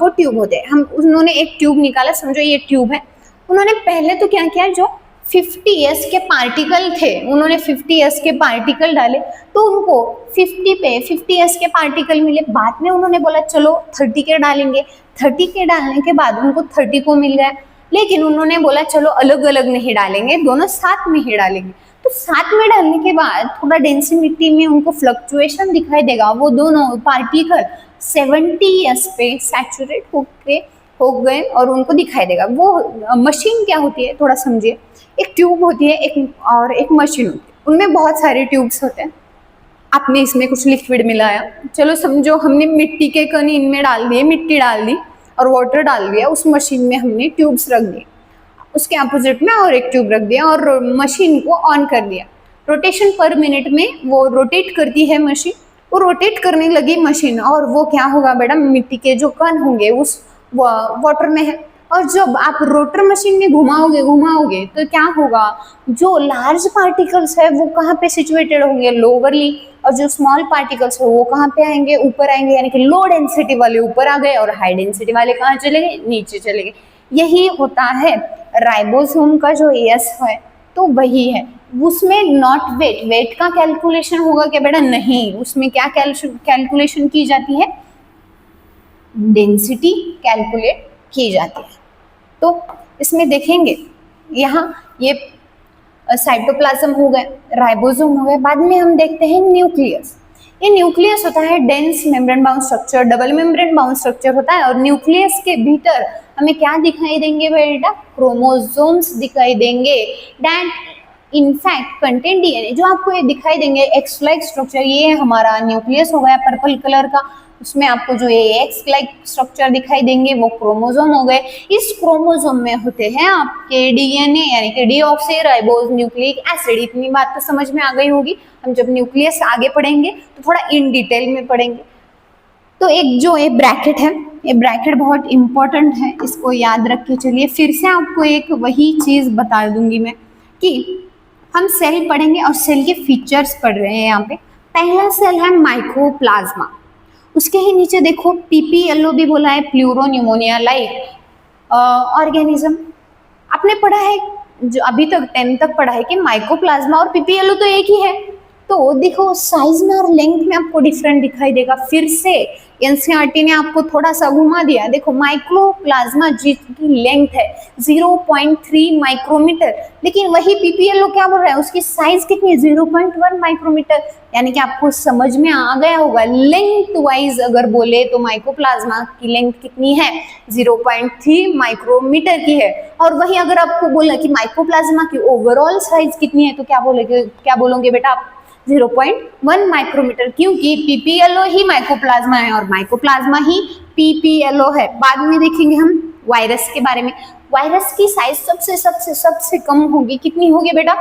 वो ट्यूब होते हैं, उन्होंने एक ट्यूब निकाला, समझो ये ट्यूब है। उन्होंने पहले तो क्या किया, जो 50 ईयर्स के पार्टिकल थे उन्होंने 50 ईयर्स के पार्टिकल डाले, तो उनको 50 ईयर्स के पार्टिकल मिले। बाद में उन्होंने बोला चलो 30 के डालेंगे, 30 के डालने के बाद उनको 30 को मिल गया, लेकिन उन्होंने बोला चलो अलग अलग नहीं डालेंगे, दोनों साथ में ही डालेंगे। तो साथ में डालने के बाद थोड़ा डेंसिटी में उनको फ्लक्चुएशन दिखाई देगा, वो दोनों पार्टिकल 70 ईयर्स पे सैचुरेट हो गए और उनको दिखाई देगा। वो मशीन क्या होती है थोड़ा समझिए, एक ट्यूब होती है एक मशीन होती है, उनमें बहुत सारे ट्यूब्स होते हैं। आपने इसमें कुछ लिक्विड मिलाया, चलो समझो हमने मिट्टी के कण इनमें डाल दिए, मिट्टी डाल दी और वाटर डाल दिया, उस मशीन में हमने ट्यूब्स रख दिए, उसके अपोजिट में और एक ट्यूब रख दिया और मशीन को ऑन कर दिया। रोटेशन पर मिनट में वो रोटेट करती है मशीन, वो रोटेट करने लगी मशीन और वो क्या होगा बेटा? मिट्टी के जो कण होंगे उस वाटर में है, और जब आप रोटर मशीन में घुमाओगे तो क्या होगा? जो लार्ज पार्टिकल्स है वो कहाँ पे सिचुएटेड होंगे? लोअरली, और जो स्मॉल पार्टिकल्स है वो कहाँ पे आएंगे? ऊपर आएंगे, यानी कि लो डेंसिटी वाले ऊपर आ गए और हाई डेंसिटी वाले कहाँ चले गए? नीचे चले गए। यही होता है राइबोसोम का जो एस है, तो वही है। उसमें नॉट वेट का कैलकुलेशन होगा क्या बेटा? नहीं, उसमें क्या कैलकुलेशन की जाती है? डेंसिटी कैलकुलेट की जाती है। तो इसमें देखेंगे यहाँ ये साइटोप्लाज्म हो गए, राइबोसोम हो गए, बाद में हम देखते हैं न्यूक्लियस। ये न्यूक्लियस होता है dense membrane bound structure, double membrane bound structure होता है, और न्यूक्लियस के भीतर हमें क्या दिखाई देंगे बेटा? क्रोमोसोम्स दिखाई देंगे, दैट इनफैक्ट कंटेन डीएनए। जो आपको ये दिखाई देंगे एक्स लाइक स्ट्रक्चर, ये हमारा न्यूक्लियस हो गया पर्पल कलर का, उसमें आपको जो एक्स लाइक स्ट्रक्चर दिखाई देंगे वो क्रोमोसोम हो गए। इस क्रोमोसोम में होते हैं आपके डीएनए यानी कि डीऑक्सीराइबोज न्यूक्लिक एसिड। इतनी बात तो समझ में आ गई होगी। हम जब न्यूक्लियस आगे पढ़ेंगे तो थोड़ा इन डिटेल में पढ़ेंगे। तो एक जो ये ब्रैकेट है, ये ब्रैकेट बहुत इंपॉर्टेंट है, इसको याद रख के चलिए। फिर से आपको एक वही चीज बता दूंगी मैं कि हम सेल पढ़ेंगे और सेल के फीचर्स पढ़ रहे हैं। यहाँ पे पहला सेल है माइक्रोप्लाज्मा, उसके ही नीचे देखो पीपीएलओ भी बोला है, प्लूरोन्यूमोनिया लाइक ऑर्गेनिज्म। आपने पढ़ा है जो अभी तक 10 तक पढ़ा है कि माइक्रोप्लाज्मा और पीपीएलओ तो एक ही है। तो देखो साइज में और लेंथ में आपको डिफरेंट दिखाई देगा। फिर से एनसीईआरटी ने आपको थोड़ा सा घुमा दिया। देखो माइक्रोप्लाज्मा जिसकी लेंथ है 0.3 माइक्रोमीटर, लेकिन वही पीपीएलओ क्या बोल रहा है, उसकी साइज कितनी है 0.1 माइक्रोमीटर। यानी कि आपको समझ में आ गया होगा लेंथ वाइज अगर बोले तो माइक्रोप्लाज्मा की लेंथ कितनी है 0.3 माइक्रोमीटर की है। और वही अगर आपको बोला कि माइक्रोप्लाज्मा की ओवरऑल साइज कितनी है तो क्या बोलोगे बेटा आप 0.1 माइक्रोमीटर, क्योंकि पीपीएलओ ही माइक्रोप्लाज्मा है और माइक्रोप्लाज्मा ही पीपीएलओ है। बाद में देखेंगे हम वायरस के बारे में। वायरस की साइज सबसे कम होगी, कितनी होगी बेटा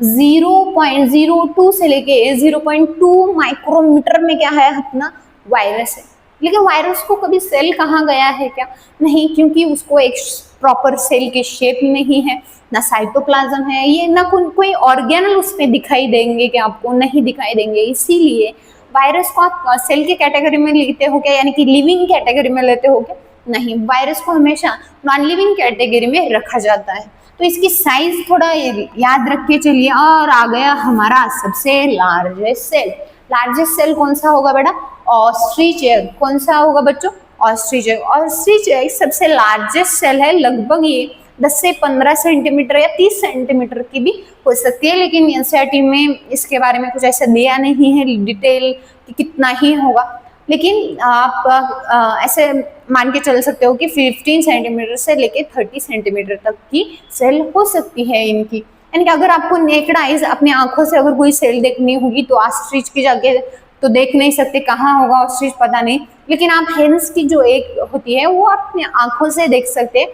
0.02 से लेके 0.2 माइक्रोमीटर में क्या है अपना वायरस है। लेकिन वायरस को कभी सेल कहाँ गया है क्या, नहीं, क्योंकि उसको एक प्रॉपर सेल के शेप नहीं है, ना साइटोप्लाज्म है, ये ना कोई ऑर्गेनल उसमें दिखाई देंगे कि आपको नहीं दिखाई देंगे। इसीलिए वायरस को आप सेल के कैटेगरी में लेते हो क्या, यानी कि लिविंग कैटेगरी में लेते हो क्या, नहीं, वायरस को हमेशा नॉन लिविंग कैटेगरी में रखा जाता है। तो इसकी साइज थोड़ा याद रख के चलिए। और आ गया हमारा सबसे लार्जेस्ट सेल। लार्जेस्ट सेल कौन सा होगा बेटा, ऑस्ट्रिच एग। कौन सा होगा बच्चों, ऑस्ट्रिच एग। ऑस्ट्रिच एग सबसे लार्जेस्ट सेल है, लगभग ये 10 से 15 सेंटीमीटर या 30 सेंटीमीटर की भी हो सकती है, लेकिन एनसीईआरटी में इसके बारे में कुछ ऐसा दिया नहीं है डिटेल कि कितना ही होगा। लेकिन आप ऐसे मान के चल सकते हो कि 15 सेंटीमीटर से लेके 30 सेंटीमीटर तक की सेल हो सकती है इनकी। यानी कि अगर आपको नेकेड आइज अपनी आंखों से अगर कोई सेल देखनी होगी तो ऑस्ट्रिच की जगह तो देख नहीं सकते, कहाँ होगा ऑस्ट्रिच पता नहीं, लेकिन आप हेन्स की जो एक होती है वो अपने आंखों से देख सकते हैं।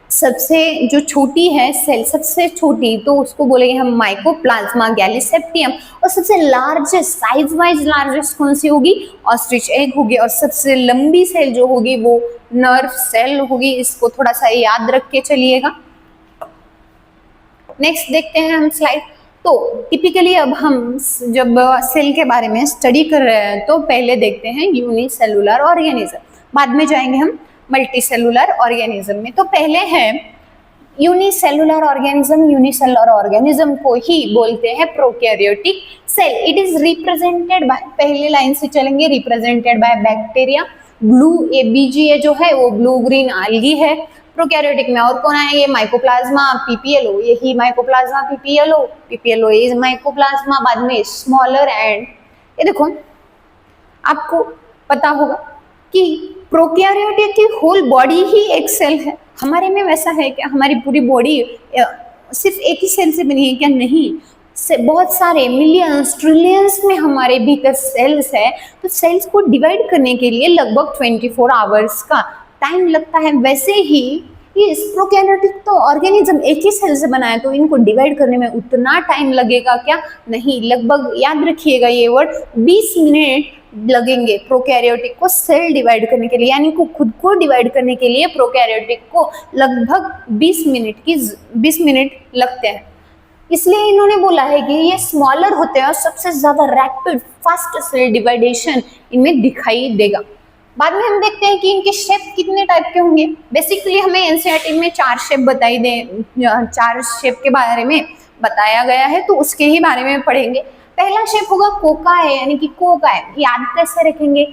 सबसे जो छोटी है सेल, सबसे छोटी तो उसको बोलेंगे हम माइकोप्लाज्मा गैलीसेप्टियम। और सबसे लार्जेस्ट साइज वाइज लार्जेस्ट कौन सी होगी, ऑस्ट्रिच एग होगी। और सबसे लंबी सेल जो होगी वो नर्व सेल होगी। इसको थोड़ा सा याद रख के चलिएगा। नेक्स्ट देखते हैं हम स्लाइड। तो टिपिकली अब हम जब सेल के बारे में स्टडी कर रहे हैं तो पहले देखते हैं यूनिसेलुलर ऑर्गेनिज्म, बाद में जाएंगे हम मल्टीसेलुलर ऑर्गेनिज्म में। तो पहले है यूनिसेलुलर ऑर्गेनिज्म। यूनिसेलुलर ऑर्गेनिज्म को ही बोलते हैं prokaryotic cell. It is represented by, पहले लाइन से चलेंगे, रिप्रेजेंटेड बाय बैक्टीरिया। ब्लू एबीजीए जो है वो ब्लू ग्रीन algae है। प्रोकैरियोटिक में और कौन आएंगे, माइकोप्लाज्मा पीपीएलओ, यही माइकोप्लाज्मा पीपीएलओ इज माइकोप्लाज्मा। बाद में स्मॉलर एंड, ये देखो आपको पता होगा कि प्रोकैरियोटिक की होल बॉडी ही एक सेल है। हमारे में वैसा है क्या, हमारी पूरी बॉडी सिर्फ एक ही सेल से बनी है क्या, नहीं, से बहुत सारे मिलियंस ट्रिलियंस में हमारे भीतर सेल्स है। तो सेल्स को डिवाइड करने के लिए लगभग 24 आवर्स का टाइम लगता है। वैसे ही इस प्रोकैरियोटिक तो ऑर्गेनिज्म एक ही सेल से बना है, तो इनको डिवाइड करने में उतना टाइम लगेगा क्या, नहीं, लगभग याद रखिएगा ये वर्ड 20 मिनट लगेंगे प्रोकैरियोटिक को सेल डिवाइड करने के लिए, यानी को खुद को डिवाइड करने के लिए प्रोकैरियोटिक को लगभग 20 मिनट लगते हैं। इसलिए इन्होंने बोला है कि ये स्मॉलर होते हैं और सबसे ज्यादा रैपिड फास्ट सेल डिवाइडेशन इनमें दिखाई देगा। बाद में हम देखते हैं कि इनके शेप कितने टाइप के होंगे। बेसिकली हमें एनसीईआरटी में 4 शेप बताई दे, 4 शेप के बारे में बताया गया है, तो उसके ही बारे में पढ़ेंगे। पहला शेप होगा कोकाए, यानी कि कोकाए। याद कैसे रखेंगे,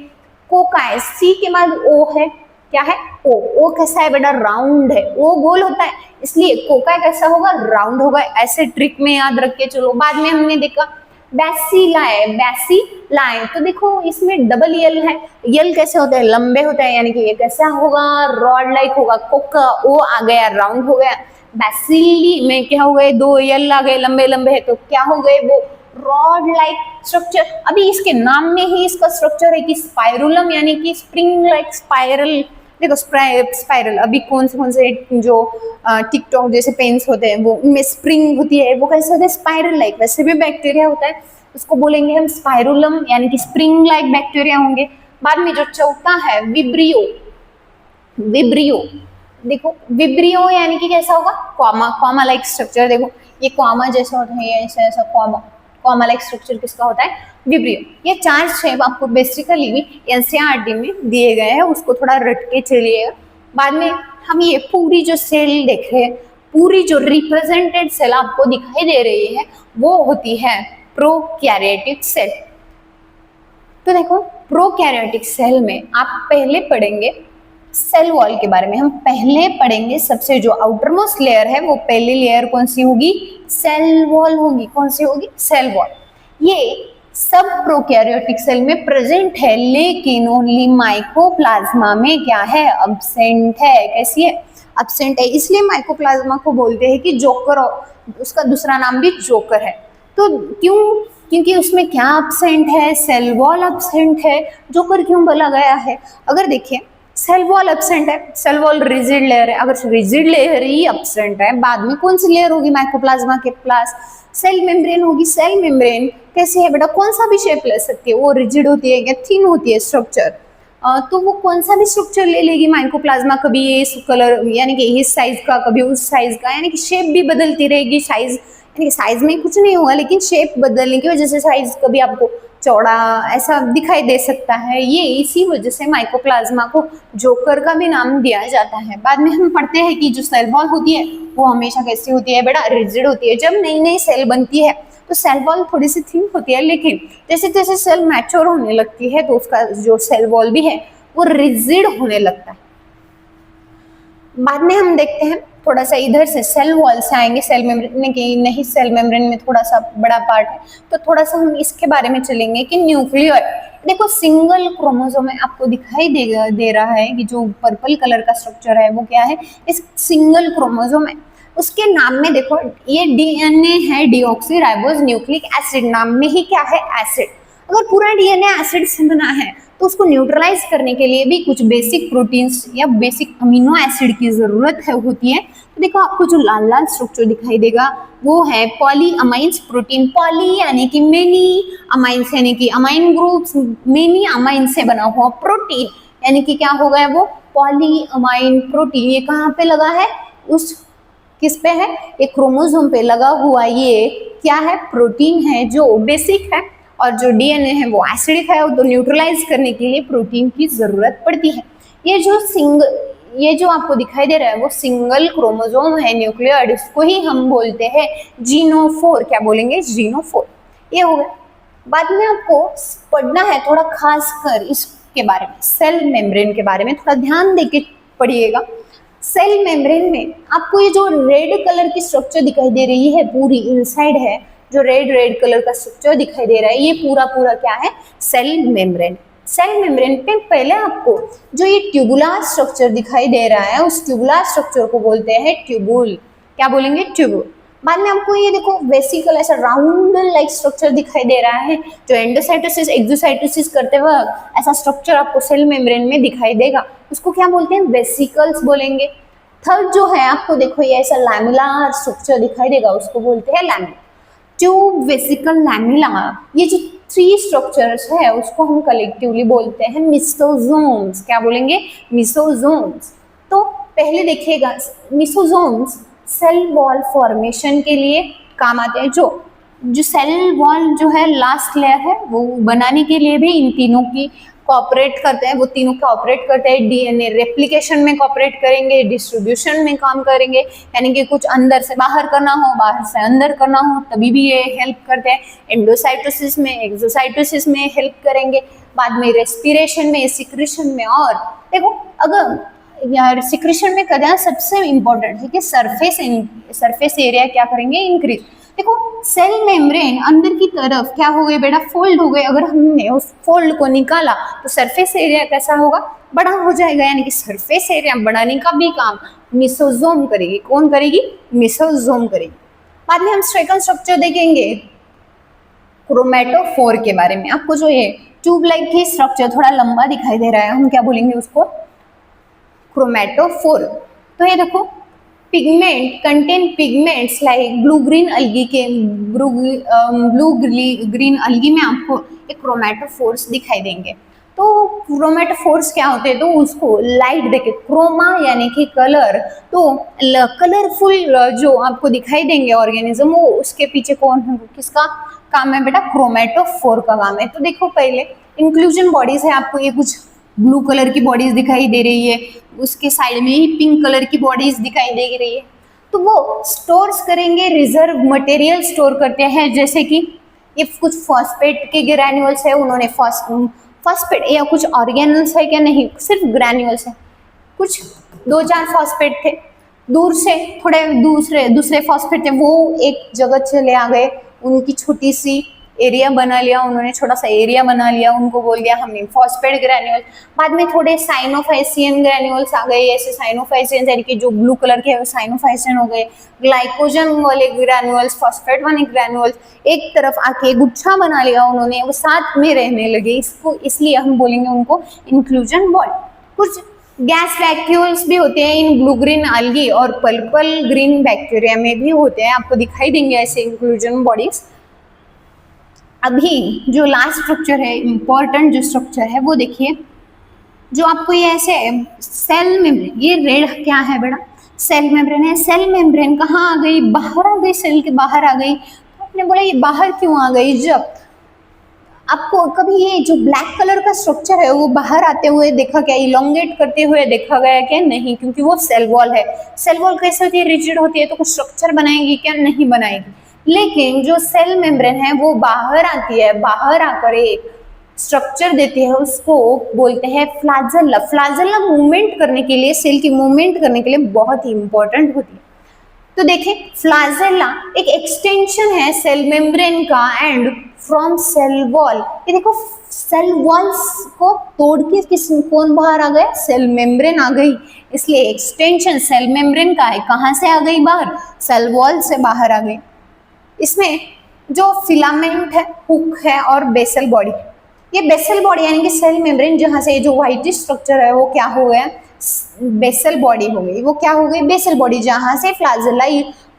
कोकाए सी के बाद ओ है, क्या है ओ कैसा है बेटा, राउंड है। ओ गोल होता है, इसलिए कोकाए कैसा होगा, राउंड होगा। ऐसे ट्रिक में याद रख के चलो। बाद में हमने देखा बैसिलाई, तो देखो इसमें डबल यल है। यल कैसे होते हैं, लंबे होते हैं, यानी कि ये कैसा होगा, रॉड लाइक होगा। कोका ओ आ गया, राउंड हो गया। बैसिली में क्या हो गए, 2 यल आ गए, लंबे लंबे है, तो क्या हो गए, वो रॉड लाइक स्ट्रक्चर। अभी इसके नाम में ही इसका स्ट्रक्चर है कि स्पाइरुलम यानी कि स्प्रिंग लाइक स्पाइरल। देखो स्पाइरल, अभी कौन से जो टिकटॉक जैसे पेन्स होते हैं वो उनमें स्प्रिंग होती है, वो कैसे होता है स्पाइरल लाइक, वैसे भी बैक्टीरिया होता है, उसको बोलेंगे हम स्पाइरुलम यानी कि स्प्रिंग लाइक बैक्टीरिया होंगे। बाद में जो चौथा है विब्रियो, विब्रियो देखो विब्रियो यानी कि कैसा होगा क्वामा लाइक स्ट्रक्चर। देखो ये क्वामा जैसा होता है, ये ऐसा ऐसा क्वामा लाइक स्ट्रक्चर किसका होता है विब्रियो। ये 4 शेप आपको बेसिकली भी एनसीईआरटी में दिए गए हैं, उसको थोड़ा रट के चलिएगा। बाद में हम ये पूरी जो सेल देख रहे हैं, पूरी जो रिप्रेजेंटेड सेल आपको दिखाई दे रही है वो होती है प्रोकैरियोटिक सेल। तो देखो प्रोकैरियोटिक सेल में आप पहले पढ़ेंगे सेल वॉल के बारे में। हम पहले पढ़ेंगे सबसे जो आउटरमोस्ट लेयर है वो पहली लेयर कौन सी होगी सेल वॉल होगी। कौन सी होगी सेल वॉल। ये सब प्रोकैरियोटिक सेल में प्रेजेंट है लेकिन ओनली माइकोप्लाज्मा में क्या है अब्सेंट है। कैसी है अब्सेंट है, इसलिए माइकोप्लाज्मा को बोलते हैं कि जोकर, उसका दूसरा नाम भी जोकर है। तो क्यों, क्योंकि उसमें क्या अब्सेंट है सेल वॉल अब्सेंट है। जोकर क्यों बोला गया है, अगर देखिए सेल वॉल एब्सेंट है, सेल वॉल रिजिड लेयर है, अगर रिजिड लेयर ही एब्सेंट है बाद में कौन सी लेयर होगी माइकोप्लाज्मा के पास सेल मेम्ब्रेन होगी। सेल मेम्ब्रेन कैसी है बेटा, कौन सा भी शेप ले सकती है, वो रिजिड होती है या थिन होती है स्ट्रक्चर, तो वो कौन सा भी स्ट्रक्चर ले लेगी माइकोप्लाज्मा, कभी इस कलर यानी कि इस साइज का कभी उस साइज का, यानी कि शेप भी बदलती रहेगी। साइज यानी कि साइज में कुछ नहीं होगा लेकिन शेप बदलने की वजह से साइज कभी आपको चौड़ा ऐसा दिखाई दे सकता है। ये इसी वजह से माइकोप्लाज्मा को जोकर का भी नाम दिया जाता है। बाद में हम पढ़ते हैं कि जो सेल वॉल होती है वो हमेशा कैसी होती है बेटा रिजिड होती है। जब नई नई सेल बनती है तो सेल वॉल थोड़ी सी थिन होती है, लेकिन जैसे जैसे सेल मैच्योर होने लगती है तो उसका जो सेल वॉल भी है वो रिजिड होने लगता है। बाद में हम देखते हैं थोड़ा सा इधर से सेल वॉल से आएंगे, सेल मेम्ब्रेन की नहीं, सेल मेम्ब्रेन में थोड़ा सा बड़ा पार्ट है तो थोड़ा सा हम इसके बारे में चलेंगे कि न्यूक्लियर। देखो सिंगल क्रोमोसोम में आपको दिखाई दे रहा है कि जो पर्पल कलर का स्ट्रक्चर है वो क्या है, इस सिंगल क्रोमोसोम है। उसके नाम में देखो ये डीएनए है डीऑक्सी राइबोज न्यूक्लिक एसिड, नाम में ही क्या है एसिड। अगर पूरा डीएनए एसिड से बना है तो उसको न्यूट्रलाइज करने के लिए भी कुछ बेसिक प्रोटीन्स या बेसिक अमीनो एसिड की जरूरत है होती है। तो देखो आपको जो लाल लाल स्ट्रक्चर दिखाई देगा वो है पॉलीअमाइन्स प्रोटीन। पॉली यानी कि मेनी, अमाइन्स यानी कि अमाइन ग्रुप्स, मेनी अमाइन से बना हुआ प्रोटीन यानी कि क्या हो गया वो पॉलीअमाइन प्रोटीन। ये कहाँ पे लगा है, उस किस पे है, एक क्रोमोसोम पे लगा हुआ ये क्या है प्रोटीन है जो बेसिक है, और जो डीएनए है वो एसिडिक है तो न्यूट्रलाइज करने के लिए प्रोटीन की जरूरत पड़ती है। ये जो आपको दिखाई दे रहा है वो सिंगल क्रोमोसोम है न्यूक्लियड, इसको ही हम बोलते हैं जीनोफोर। क्या बोलेंगे जीनोफोर। ये हो गया। बाद में आपको पढ़ना है थोड़ा खास कर इसके बारे में, सेल मेम्ब्रेन के बारे में थोड़ा ध्यान देके पढ़िएगा। सेल मेम्ब्रेन में आपको ये जो रेड कलर की स्ट्रक्चर दिखाई दे रही है पूरी इनसाइड है, जो रेड कलर का स्ट्रक्चर दिखाई दे रहा है ये पूरा क्या है सेल मेम्ब्रेन। सेल मेम्ब्रेन पे पहले आपको जो ये ट्यूबुलर स्ट्रक्चर दिखाई दे रहा है उस ट्यूबुलर स्ट्रक्चर को बोलते हैं ट्यूबुल। क्या बोलेंगे ट्यूबुल। बाद में आपको ये देखो वेसिकल ऐसा राउंड लाइक स्ट्रक्चर दिखाई दे रहा है, जो एंडोसाइटोसिस एक्सोसाइटोसिस करते वक्त ऐसा स्ट्रक्चर आपको सेल मेम्ब्रेन में दिखाई देगा, उसको क्या बोलते हैं वेसिकल्स बोलेंगे। थर्ड जो है आपको देखो ये ऐसा लैमिनार स्ट्रक्चर दिखाई देगा उसको बोलते हैं लैमिना। ट्यूब वेसिकल लैमिना, ये जो 3 स्ट्रक्चर्स है उसको हम कलेक्टिवली बोलते हैं मिसोजोम्स। क्या बोलेंगे मिसोजोम्स। तो पहले देखिएगा मिसोजोम्स सेल वॉल फॉर्मेशन के लिए काम आते हैं। जो सेल वॉल जो है लास्ट लेयर है वो बनाने के लिए भी इन तीनों की कोऑपरेट करते हैं, वो तीनों कोऑपरेट करते हैं। डीएनए रेप्लिकेशन में कोऑपरेट करेंगे, डिस्ट्रीब्यूशन में काम करेंगे, यानी कि कुछ अंदर से बाहर करना हो बाहर से अंदर करना हो तभी भी ये हेल्प करते हैं। एंडोसाइटोसिस में एक्सोसाइटोसिस में हेल्प करेंगे, बाद में रेस्पिरेशन में सिक्रीशन में। और देखो अगर यार सिक्रीशन में करना सबसे इंपॉर्टेंट है कि सरफेस एरिया क्या करेंगे इंक्रीज। देखो सेल मेम्ब्रेन अंदर की तरफ क्या हो गए बेटा फोल्ड हो गए, अगर हमने उस फोल्ड को निकाला तो सरफेस एरिया कैसा होगा बड़ा हो जाएगा, यानी कि सरफेस एरिया बढ़ाने का भी काम मिसोजोम करेगी। कौन करेगी मिसोजोम करेगी। बाद में हम सेकंड स्ट्रक्चर देखेंगे क्रोमेटोफोर के बारे में। आपको जो ये ट्यूब लाइक की स्ट्रक्चर थोड़ा लंबा दिखाई दे रहा है, हम क्या बोलेंगे उसको, क्रोमेटोफोर। तो ये देखो, pigment contain pigments like blue green अलगी के ब्लू ग्रीन अलगी में आपको एक क्रोमेटोफोर्स दिखाई देंगे। तो क्रोमेटोफोर्स क्या होते हैं, तो उसको लाइट देके, क्रोमा यानी कि कलर, तो कलरफुल जो आपको दिखाई देंगे ऑर्गेनिज्म, वो उसके पीछे कौन है, किसका काम है बेटा, क्रोमेटोफोर का काम है। तो देखो पहले इंक्लूजन बॉडीज है, आपको ये कुछ ब्लू कलर की बॉडीज दिखाई दे रही है, उसके साइड में ही पिंक कलर की बॉडीज दिखाई दे रही है। तो वो स्टोर्स करेंगे, रिजर्व मटेरियल स्टोर करते हैं, जैसे कि ये कुछ फॉस्फेट के ग्रैन्यूल्स है, उन्होंने फॉस्फेट या कुछ ऑर्गेनल्स है क्या, नहीं, सिर्फ ग्रैन्यूल्स है, कुछ 2-4 फॉस्फेट थे, दूर से थोड़े दूसरे फॉस्फेट थे, वो एक जगह चले आ गए, उनकी छोटी सी एरिया बना लिया उन्होंने, छोटा सा एरिया बना लिया, उनको बोल दिया हमने फॉस्फेट ग्रैन्यूल। बाद में थोड़े साइनोफाइसियन ग्रैन्यूल्स आ गए, ऐसे साइनोफाइसियन यानी कि जो ब्लू कलर के साइनोफाइसियन हो गए, ग्लाइकोजन वाले ग्रैन्यूल्स, फॉस्फेट वाले ग्रैन्यूल्स, एक तरफ आके गुच्छा बना लिया उन्होंने, वो साथ में रहने लगे, इसको इसलिए हम बोलेंगे उनको इंक्लूजन बॉडी। कुछ गैस वैक्यूल्स भी होते हैं इन ब्लू ग्रीन algae और पर्पल ग्रीन बैक्टीरिया में भी होते हैं, आपको दिखाई देंगे ऐसे इंक्लूजन बॉडीज। अभी जो लास्ट स्ट्रक्चर है, इंपॉर्टेंट जो स्ट्रक्चर है, वो देखिए, जो आपको ये ऐसे सेल मेम्ब्रेन, ये रेड क्या है बेटा, सेल मेम्ब्रेन है। सेल मेम्ब्रेन कहाँ आ गई, बाहर आ गई, सेल के बाहर आ गई। तो आपने बोला ये बाहर क्यों आ गई, जब आपको कभी ये जो ब्लैक कलर का स्ट्रक्चर है वो बाहर आते हुए देखा क्या, इलोंगेट करते हुए देखा गया क्या, नहीं, क्योंकि वो सेल वॉल है। सेल वॉल कैसे होती है, रिजिड होती है, तो कुछ स्ट्रक्चर बनाएगी क्या, नहीं बनाएगी। लेकिन जो सेल मेम्ब्रेन है वो बाहर आती है, बाहर आकर एक स्ट्रक्चर देती है, उसको बोलते हैं फ्लैजेला। फ्लैजेला मूवमेंट करने के लिए, सेल की मूवमेंट करने के लिए बहुत ही इंपॉर्टेंट होती है। तो देखिए, फ्लैजेला एक एक्सटेंशन है सेल मेम्ब्रेन का, एंड फ्रॉम सेल वॉल, ये देखो सेल वॉल्स को तोड़ के कौन बाहर आ गया, सेल मेम्ब्रेन आ गई, इसलिए एक्सटेंशन सेल मेम्ब्रेन का है, कहाँ से आ गई बाहर, सेल वॉल से बाहर आ गई। इसमें जो फिलामेंट है, हुक है और बेसल बॉडी, ये बेसल बॉडी यानी कि सेल मेम्ब्रेन जहाँ से जो व्हाइट स्ट्रक्चर है वो क्या हो गया, बेसल बॉडी हो गई। वो क्या हो गई, बेसल बॉडी, जहाँ से फ्लैजेला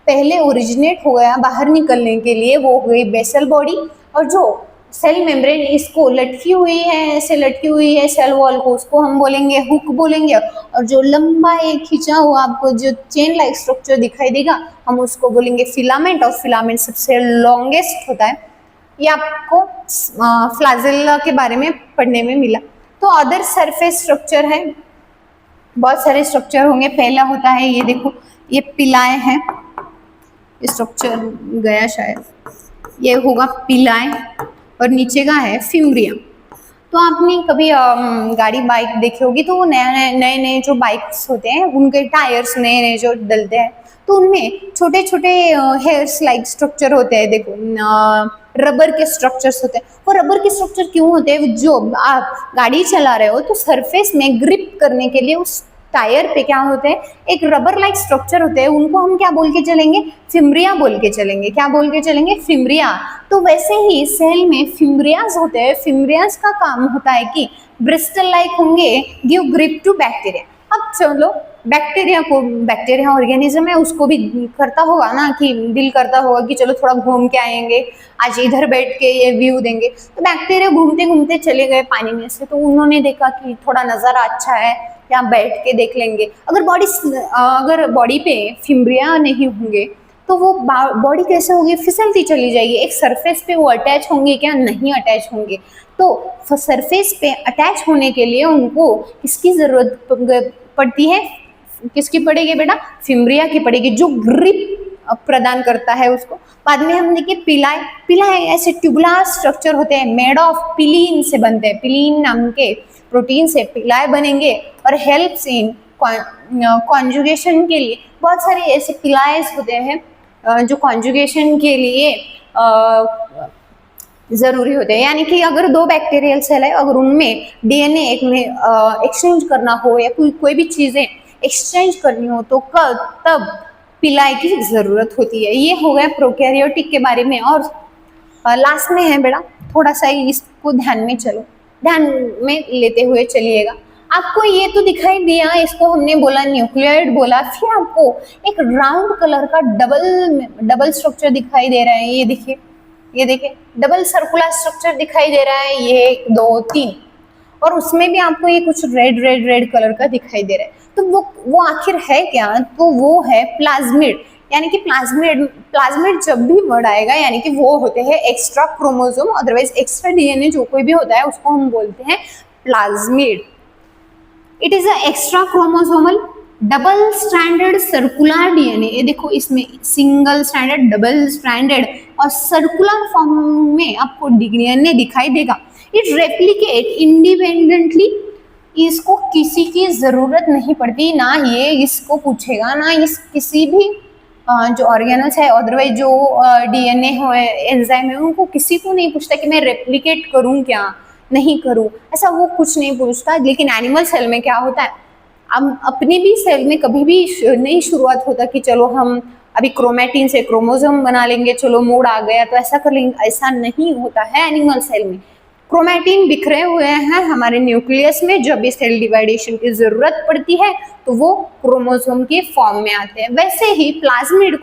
पहले ओरिजिनेट हो गया बाहर निकलने के लिए, वो हो गई बेसल बॉडी। और जो सेल मेम्ब्रेन इसको लटकी हुई है, ऐसे लटकी हुई है सेल वॉल को, उसको हम बोलेंगे हुक बोलेंगे। और जो लंबा एक खींचा हुआ आपको जो चेन लाइक स्ट्रक्चर दिखाई देगा, हम उसको बोलेंगे फिलामेंट, और फिलामेंट सबसे लॉन्गेस्ट होता है। ये आपको फ्लैजेला के बारे में पढ़ने में मिला। तो अदर सरफेस स्ट्रक्चर है, बहुत सारे स्ट्रक्चर होंगे। पहला होता है ये देखो, ये पिलाए हैं, स्ट्रक्चर गया शायद, ये होगा पिलाए, और नीचे का है फिम्ब्रिया। तो आपने कभी गाड़ी बाइक देखी होगी, तो वो नए नए जो बाइक्स होते हैं उनके टायर्स नए नए जो डलते हैं, तो उनमें छोटे छोटे हेयर्स लाइक स्ट्रक्चर होते हैं। देखो रबर के स्ट्रक्चर्स होते हैं। वो रबर के स्ट्रक्चर क्यों होते हैं, जो आप गाड़ी चला रहे हो तो सरफेस में ग्रिप करने के लिए उस टायर पे क्या होते हैं, एक रबर लाइक स्ट्रक्चर होते हैं, उनको हम क्या बोल के चलेंगे, फिम्ब्रिया बोल के चलेंगे। क्या बोल के चलेंगे, फिम्ब्रिया। तो वैसे ही सेल में फिम्ब्रियाज होते हैं। फिम्ब्रियाज का काम होता है कि ब्रिस्टल लाइक होंगे, गिव ग्रिप टू बैक्टीरिया। अब चलो बैक्टीरिया को, बैक्टीरिया ऑर्गेनिज्म है, उसको भी करता होगा ना, कि दिल करता होगा कि चलो थोड़ा घूम के आएंगे, आज इधर बैठ के ये व्यू देंगे। तो बैक्टीरिया घूमते घूमते चले गए पानी में से, तो उन्होंने देखा कि थोड़ा नज़ारा अच्छा है, यहाँ बैठ के देख लेंगे। अगर बॉडी पे फिम्ब्रिया नहीं होंगे तो वो बॉडी कैसे होगी, फिसलती चली जाएगी। एक सरफेस पे वो अटैच होंगे क्या, नहीं अटैच होंगे। तो सरफेस पे अटैच होने के लिए उनको किसकी ज़रूरत पड़ती है, किसकी पड़ेगी बेटा, फिम्ब्रिया की पड़ेगी, जो ग्रिप प्रदान करता है उसको। बाद में हम देखिए पिलाए ऐसे ट्यूबुलर स्ट्रक्चर होते हैं, मेड ऑफ पिलीन से बनते हैं। पिलीन नाम के प्रोटीन से पिलाए बनेंगे और हेल्प्स इन कॉन्जुगेशन के लिए। बहुत सारे ऐसे पिलाएस होते हैं जो कॉन्जुगेशन के लिए ज़रूरी होते हैं। यानी कि अगर 2 बैक्टीरियल सेल है, अगर उनमें डीएनए एक में एक्सचेंज करना हो या कोई भी चीज़ें एक्सचेंज करनी हो, तो तब पिलाए की ज़रूरत होती है। ये हो गया प्रोकैरियोटिक के बारे में। और लास्ट में है बेटा, थोड़ा सा इसको ध्यान में लेते हुए चलिएगा। आपको ये तो दिखाई दिया, इसको हमने बोला न्यूक्लियोइड बोला, फिर आपको एक राउंड कलर का डबल स्ट्रक्चर दिखाई दे रहा है। ये देखिए डबल सर्कुलर स्ट्रक्चर दिखाई दे रहा है, ये 1 2 3, और उसमें भी आपको ये कुछ रेड कलर का दिखाई दे रहा है। तो वो आखिर है क्या? तो वो है प्लाज्मिड। यानी कि प्लाज्मिड जब भी वर्ड आएगा, यानी कि वो होते हैं extra chromosome, otherwise extra DNA जो कोई भी होता है उसको हम बोलते हैं plasmid. It is a extra chromosomal double stranded circular DNA. ये देखो, इसमें सिंगल स्ट्रैंडेड, डबल स्ट्रैंडेड और सर्कुलर फॉर्म में आपको डीएनए दिखाई देगा। इट रेप्लिकेट इंडिपेंडेंटली, इसको किसी की जरूरत नहीं पड़ती, ना ये इसको पूछेगा, ना इस किसी भी जो ऑर्गेनल्स है, अदरवाइज जो डीएनए हो, एंजाइम है, उनको किसी को नहीं पूछता कि मैं रेप्लिकेट करूं क्या नहीं करूं, ऐसा वो कुछ नहीं पूछता। लेकिन एनिमल सेल में क्या होता है, अब अपने भी सेल में कभी भी नहीं शुरुआत होता कि चलो हम अभी क्रोमैटिन से क्रोमोसोम बना लेंगे, चलो मूड आ गया तो ऐसा कर लेंगे, ऐसा नहीं होता है एनिमल सेल में। क्रोमैटिन बिखरे हुए हैं हमारे न्यूक्लियस में, जब भी सेल डिवाइडेशन की जरूरत पड़ती है तो वो क्रोमोसोम के फॉर्म में आते हैं। वैसे ही प्लाज्मिड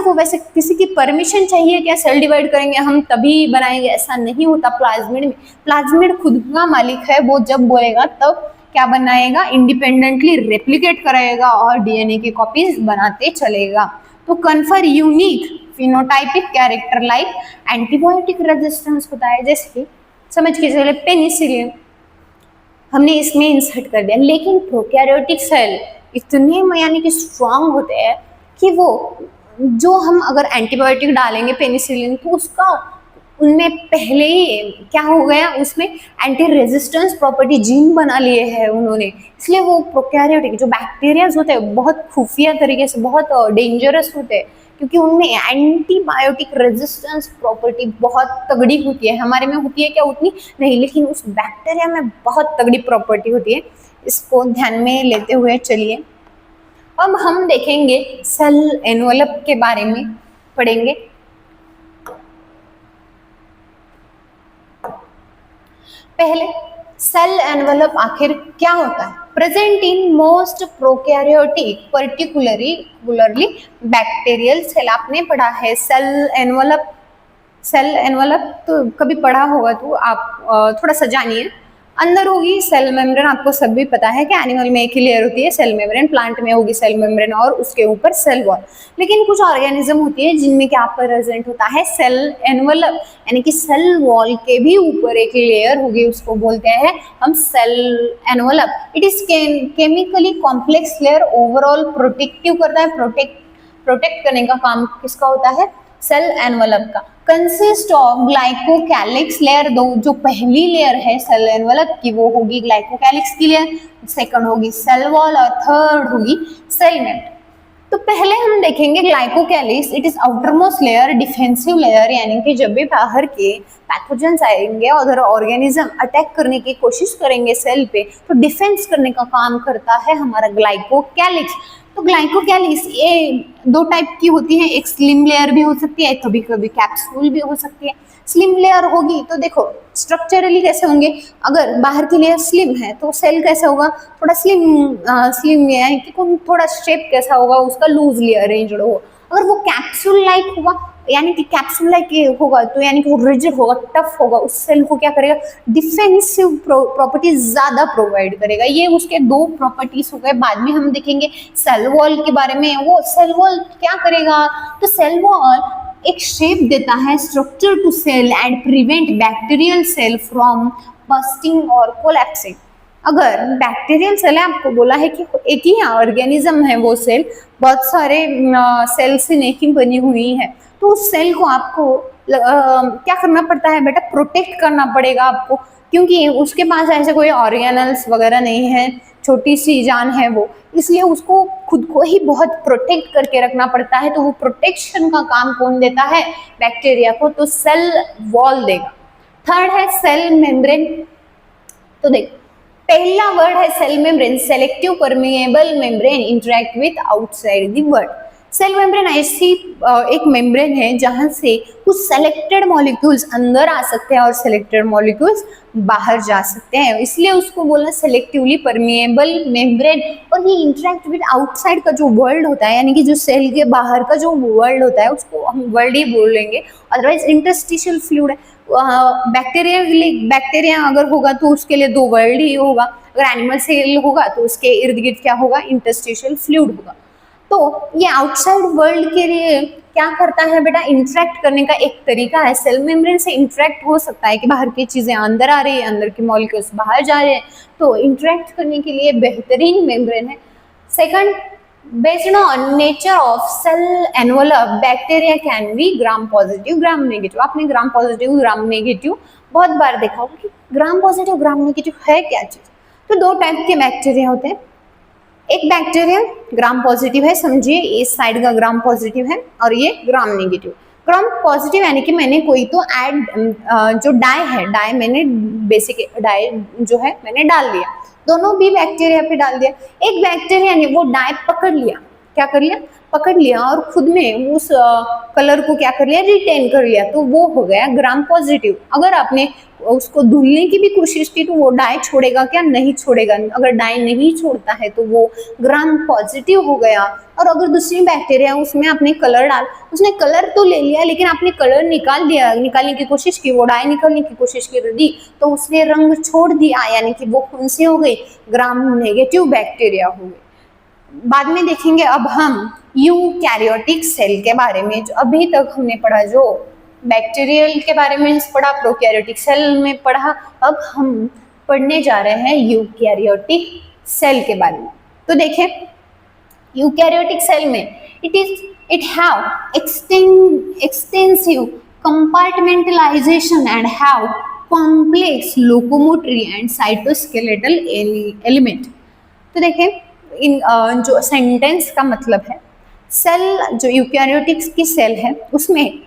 को वैसे किसी की परमिशन चाहिए क्या सेल डिवाइड करेंगे हम तभी बनाएंगे, ऐसा नहीं होता प्लाज्मिड में। प्लाज्मिड खुद का मालिक है, वो जब बोलेगा तब क्या बनाएगा, इंडिपेंडेंटली रेप्लिकेट कराएगा और डीएनए की कॉपीज बनाते चलेगा। तो confer unique phenotypic character like antibiotic resistance होता है, जैसे कि समझ के चले पेनिसिलिन हमने इसमें इंसर्ट कर दिया। लेकिन प्रोकैरियोटिक सेल इतने यानी कि स्ट्रांग होते हैं कि वो जो हम अगर एंटीबायोटिक डालेंगे पेनिसिलिन तो उसका उनमें पहले ही क्या हो गया, उसमें एंटी रेजिस्टेंस प्रॉपर्टी जीन बना लिए हैं उन्होंने, इसलिए वो प्रोकैरियोटिक जो बैक्टीरियाज होते हैं बहुत खुफिया तरीके से बहुत डेंजरस होते हैं, क्योंकि उनमें एंटीबायोटिक रेजिस्टेंस प्रॉपर्टी बहुत तगड़ी होती है। हमारे में होती है क्या, उतनी नहीं, लेकिन उस बैक्टीरिया में बहुत तगड़ी प्रॉपर्टी होती है। इसको ध्यान में लेते हुए चलिए अब हम देखेंगे सेल एनवलप के बारे में पढ़ेंगे। पहले सेल एनवलप आखिर क्या होता है? Present in most prokaryotic particularly bacterial cell. आपने पढ़ा है सेल एनवलप तो कभी पढ़ा होगा, तो आप थोड़ा सा जानिए। अंदर होगी सेल मेम्ब्रेन, आपको सब भी पता है कि एनिमल में एक ही लेयर होती है सेल मेम्ब्रेन, प्लांट में होगी सेल मेम्ब्रेन और उसके ऊपर सेल वॉल। लेकिन कुछ ऑर्गेनिज्म होती है जिनमें क्या प्रेजेंट होता है सेल एनवलप, यानी कि सेल वॉल के भी ऊपर एक लेयर होगी, उसको बोलते हैं हम cell envelope. It is chemically complex layer, overall protective करता है, प्रोटेक्ट करने का काम किसका होता है, सेल एनवलप का। कंसिस्ट ऑफ ग्लाइकोकैलिक्स लेयर, दो जो पहली लेयर है सेल एनवलप की वो होगी ग्लाइकोकैलिक्स की लेयर, सेकंड होगी सेल वॉल और थर्ड होगी सेल मेम्ब्रेन। तो पहले हम देखेंगे glycocalyx, it is outermost layer, defensive layer, यानी कि जब भी बाहर के पैथोजेंस आएंगे और ऑर्गेनिज्म अटैक करने की कोशिश करेंगे सेल पे तो डिफेंस करने का काम करता है हमारा ग्लाइकोकैलिक्स। तो ग्लाइकोकैलिक्स ये दो टाइप की होती है, एक स्लिम लेयर भी हो सकती है, कभी कभी कैप्सूल भी हो सकती है। स्लिम लेयर होगी तो देखो स्ट्रक्चरली कैसे होंगे, अगर बाहर की लेयर स्लिम है तो सेल कैसा होगा, थोड़ा स्लिम यानी कि थोड़ा शेप कैसा होगा उसका, लूजली अरेंज्ड हो। अगर वो कैप्सूल लाइक होगा, यानी कि कैप्सूल लाइक होगा तो यानी कि वो रिजिड होगा, टफ होगा, उस सेल को क्या करेगा, डिफेंसिव प्रॉपर्टीज ज्यादा प्रोवाइड करेगा। ये उसके दो प्रॉपर्टीज हो गए। बाद में हम देखेंगे सेल वॉल के बारे में। वो सेल वॉल क्या करेगा, तो सेल वॉल एक शेप देता है, structure to cell and prevent bacterial cell from bursting और कोलैप्सिंग। अगर बैक्टीरियल सेल है, आपको बोला है कि एक ही ऑर्गेनिज्म है वो सेल, बहुत सारे सेल से नहीं बनी हुई है, तो उस सेल को आपको क्या करना पड़ता है बेटा, प्रोटेक्ट करना पड़ेगा आपको, क्योंकि उसके पास ऐसे कोई ऑर्गेनल्स वगैरह नहीं है, छोटी सी जान है वो, इसलिए उसको खुद को ही बहुत प्रोटेक्ट करके रखना पड़ता है। तो वो प्रोटेक्शन का काम कौन देता है, बैक्टीरिया को, तो सेल वॉल देगा। थर्ड है सेल मेम्ब्रेन। तो देख पहला वर्ड है cell membrane, selective permeable membrane interact with outside the world. Cell membrane ऐसी एक मेम्ब्रेन है जहां से कुछ सेलेक्टेड मॉलिक्यूल्स अंदर आ सकते हैं और सेलेक्टेड मॉलिक्यूल्स बाहर जा सकते हैं, इसलिए उसको बोला सेलेक्टिवली परमिएबल मेम्ब्रेन। और ये इंटरेक्ट विद आउटसाइड का जो वर्ल्ड होता है, यानी कि जो सेल के बाहर का जो वर्ल्ड होता है उसको हम वर्ल्ड ही बोलेंगे, अदरवाइज इंटरस्टिशियल फ्लूइड है। बैक्टीरिया अगर होगा तो उसके लिए दो वर्ल्ड ही होगा, अगर एनिमल सेल होगा तो उसके इर्द गिर्द क्या होगा, इंटरस्टिशियल फ्लूइड होगा। तो ये आउटसाइड वर्ल्ड के लिए क्या करता है बेटा, इंटरेक्ट करने का एक तरीका है। सेल मेम्ब्रेन से इंटरेक्ट हो सकता है कि बाहर की चीजें अंदर आ रही है, अंदर के मॉलिक्यूल्स बाहर जा रहे हैं, तो इंटरेक्ट करने के लिए बेहतरीन मेम्ब्रेन है। Second, based on nature of cell envelope bacteria can be gram positive gram negative. आपने ग्राम पॉजिटिव ग्राम नेगेटिव बहुत बार देखा होगा कि ग्राम पॉजिटिव ग्राम नेगेटिव है क्या चीज। तो दो टाइप के बैक्टीरिया होते हैं, एक बैक्टीरिया ग्राम पॉजिटिव है, समझिए इस साइड का ग्राम पॉजिटिव है और ये ग्राम नेगेटिव। ग्राम पॉजिटिव यानी कि मैंने कोई तो जो डाई है, डाई मैंने बेसिक डाई जो है मैंने डाल दिया, दोनों भी बैक्टीरिया पे डाल दिया। एक बैक्टीरिया ने वो डाई पकड़ लिया, क्या कर लिया, पकड़ लिया और खुद में उस कलर को क्या कर लिया, रिटेन कर लिया, तो वो हो गया ग्राम पॉजिटिव। अगर आपने उसको धुलने की भी कोशिश की तो वो डाई छोड़ेगा क्या, नहीं छोड़ेगा। अगर डाई नहीं छोड़ता है तो वो ग्राम पॉजिटिव हो गया। और अगर दूसरी बैक्टीरिया उसमें आपने कलर डाल, उसने कलर तो ले लिया लेकिन आपने कलर निकाल दिया, निकालने की कोशिश की, वो डाई निकालने की कोशिश कर दी तो उसने रंग छोड़ दिया, यानी कि वो कौन सी हो गई, ग्राम नेगेटिव बैक्टीरिया हो गई। बाद में देखेंगे अब हम यूकैरियोटिक सेल के बारे में, जो अभी तक हमने पढ़ा, जो बैक्टीरियल के बारे में पढ़ा, प्रोकैरियोटिक सेल में पढ़ा, अब हम पढ़ने जा रहे हैं यूकैरियोटिक सेल के बारे में। तो देखें यूकैरियोटिक सेल में it have extensive compartmentalisation and have complex locomotory and cytoskeletal element. तो देखें इन जो सेंटेंस का मतलब है, सेल जो यूकैरियोटिक्स की सेल है उसमें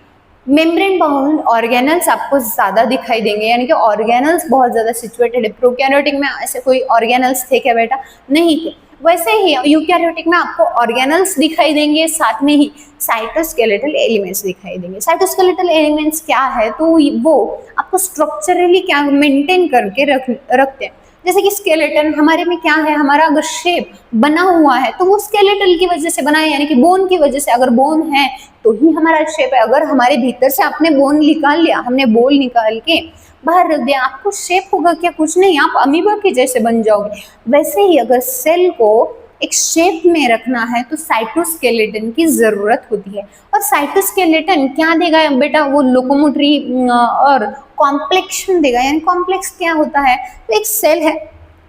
मेम्ब्रेन बाउंड ऑर्गेनल्स आपको ज्यादा दिखाई देंगे, यानी कि ऑर्गेनल्स बहुत ज्यादा सिचुएटेड है। प्रोकैरियोटिक में ऐसे कोई ऑर्गेनल्स थे क्या बेटा, नहीं थे। वैसे ही यूकैरियोटिक में आपको ऑर्गेनल्स दिखाई देंगे, साथ में ही साइटोस्केलेटल एलिमेंट्स दिखाई देंगे। साइटोस्केलेटल एलिमेंट्स क्या है, तो वो आपको स्ट्रक्चरली क्या मेंटेन करके रखते हैं। जैसे कि स्केलेटन हमारे में क्या है, हमारा अगर शेप बना हुआ है तो वो स्केलेटल की वजह से बना है, यानी कि बोन की वजह से। अगर बोन है तो ही हमारा शेप है। अगर हमारे भीतर से आपने बोन निकाल लिया, हमने बोल निकाल के बाहर रख दिया, आपको शेप होगा क्या, कुछ नहीं, आप अमीबा के जैसे बन जाओगे। वैसे ही अगर सेल को एक शेप में रखना है तो साइटोस्केलेटन की जरूरत होती है। और साइटोस्केलेटन क्या देगा बेटा, वो लोकोमोटरी और कॉम्प्लेक्शन देगा। यानी कॉम्प्लेक्स क्या होता है, तो एक सेल है,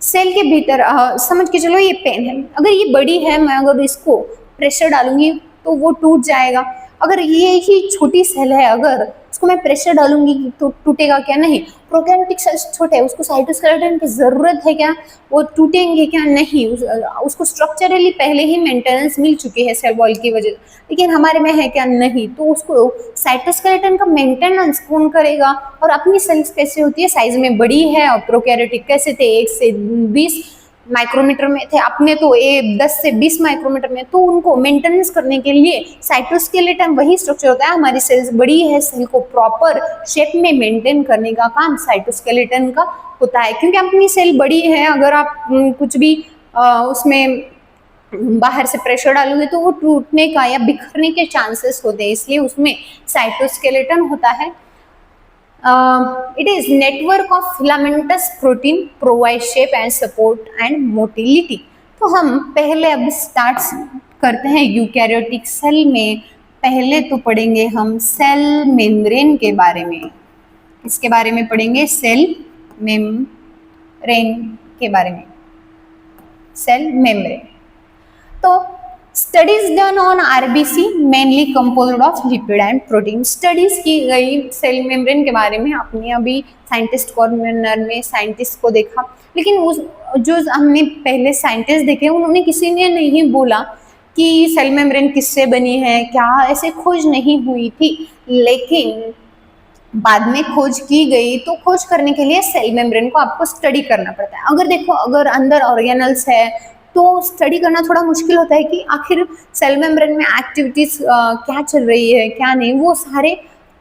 सेल के भीतर समझ के चलो ये पेन है, अगर ये बड़ी है, मैं अगर इसको प्रेशर डालूंगी तो वो टूट जाएगा। अगर ये ही छोटी सेल है, अगर इसको मैं प्रेशर डालूंगी तो टूटेगा क्या, नहीं। प्रोकैरियोटिक सेल्स छोटे है, उसको साइटोस्केलेटन की जरूरत है क्या, वो टूटेंगे क्या, नहीं। उसको स्ट्रक्चरली पहले ही मेंटेनेंस मिल चुकी है सेल वॉल की वजह, लेकिन हमारे में है क्या, नहीं। तो उसको साइटोस्केलेटन का मेंटेनेंस कौन करेगा। और अपनी सेल्स कैसे होती है, साइज में बड़ी है, और प्रोकैरियोटिक कैसे थे, 1 से 20 माइक्रोमीटर में थे, अपने तो 10 से 20 माइक्रोमीटर में। तो उनको मेंटेनेंस करने के लिए साइटोस्केलेटन वही स्ट्रक्चर होता है। हमारी सेल्स बड़ी है, सेल को प्रॉपर शेप में मेंटेन करने का काम साइटोस्केलेटन का होता है। क्योंकि अपनी सेल बड़ी है, अगर आप कुछ भी उसमें बाहर से प्रेशर डालोगे तो वो टूटने का या बिखरने के चांसेस होते हैं, इसलिए उसमें साइटोस्केलेटन होता है। It is network of filamentous protein provide shape and support and motility। तो हम पहले अब स्टार्ट करते हैं यूकैरियोटिक सेल में। पहले तो पढ़ेंगे हम सेल मेम्ब्रेन के बारे में। इसके बारे में पढ़ेंगे, सेल मेम्ब्रेन के बारे में, सेल मेम्ब्रेन। तो studies done on RBC mainly composed of lipid and protein. Studies की गई सेल मेम्ब्रेन के बारे में, आपने अभी साइंटिस्ट कॉर्नर में साइंटिस्ट को देखा, लेकिन उस जो हमने पहले साइंटिस्ट देखे उन्होंने किसी ने नहीं बोला कि सेल मेम्ब्रेन किससे बनी है, क्या ऐसे खोज नहीं हुई थी। लेकिन बाद में खोज की गई, तो खोज करने के लिए सेल मेम्ब्रेन को आपको स्टडी करना पड़ता है। अगर देखो, अगर अंदर ऑर्गेनल्स है, तो स्टडी करना थोड़ा मुश्किल होता है कि आखिर सेल मेम्ब्रेन में एक्टिविटीज क्या चल रही है क्या नहीं, वो सारे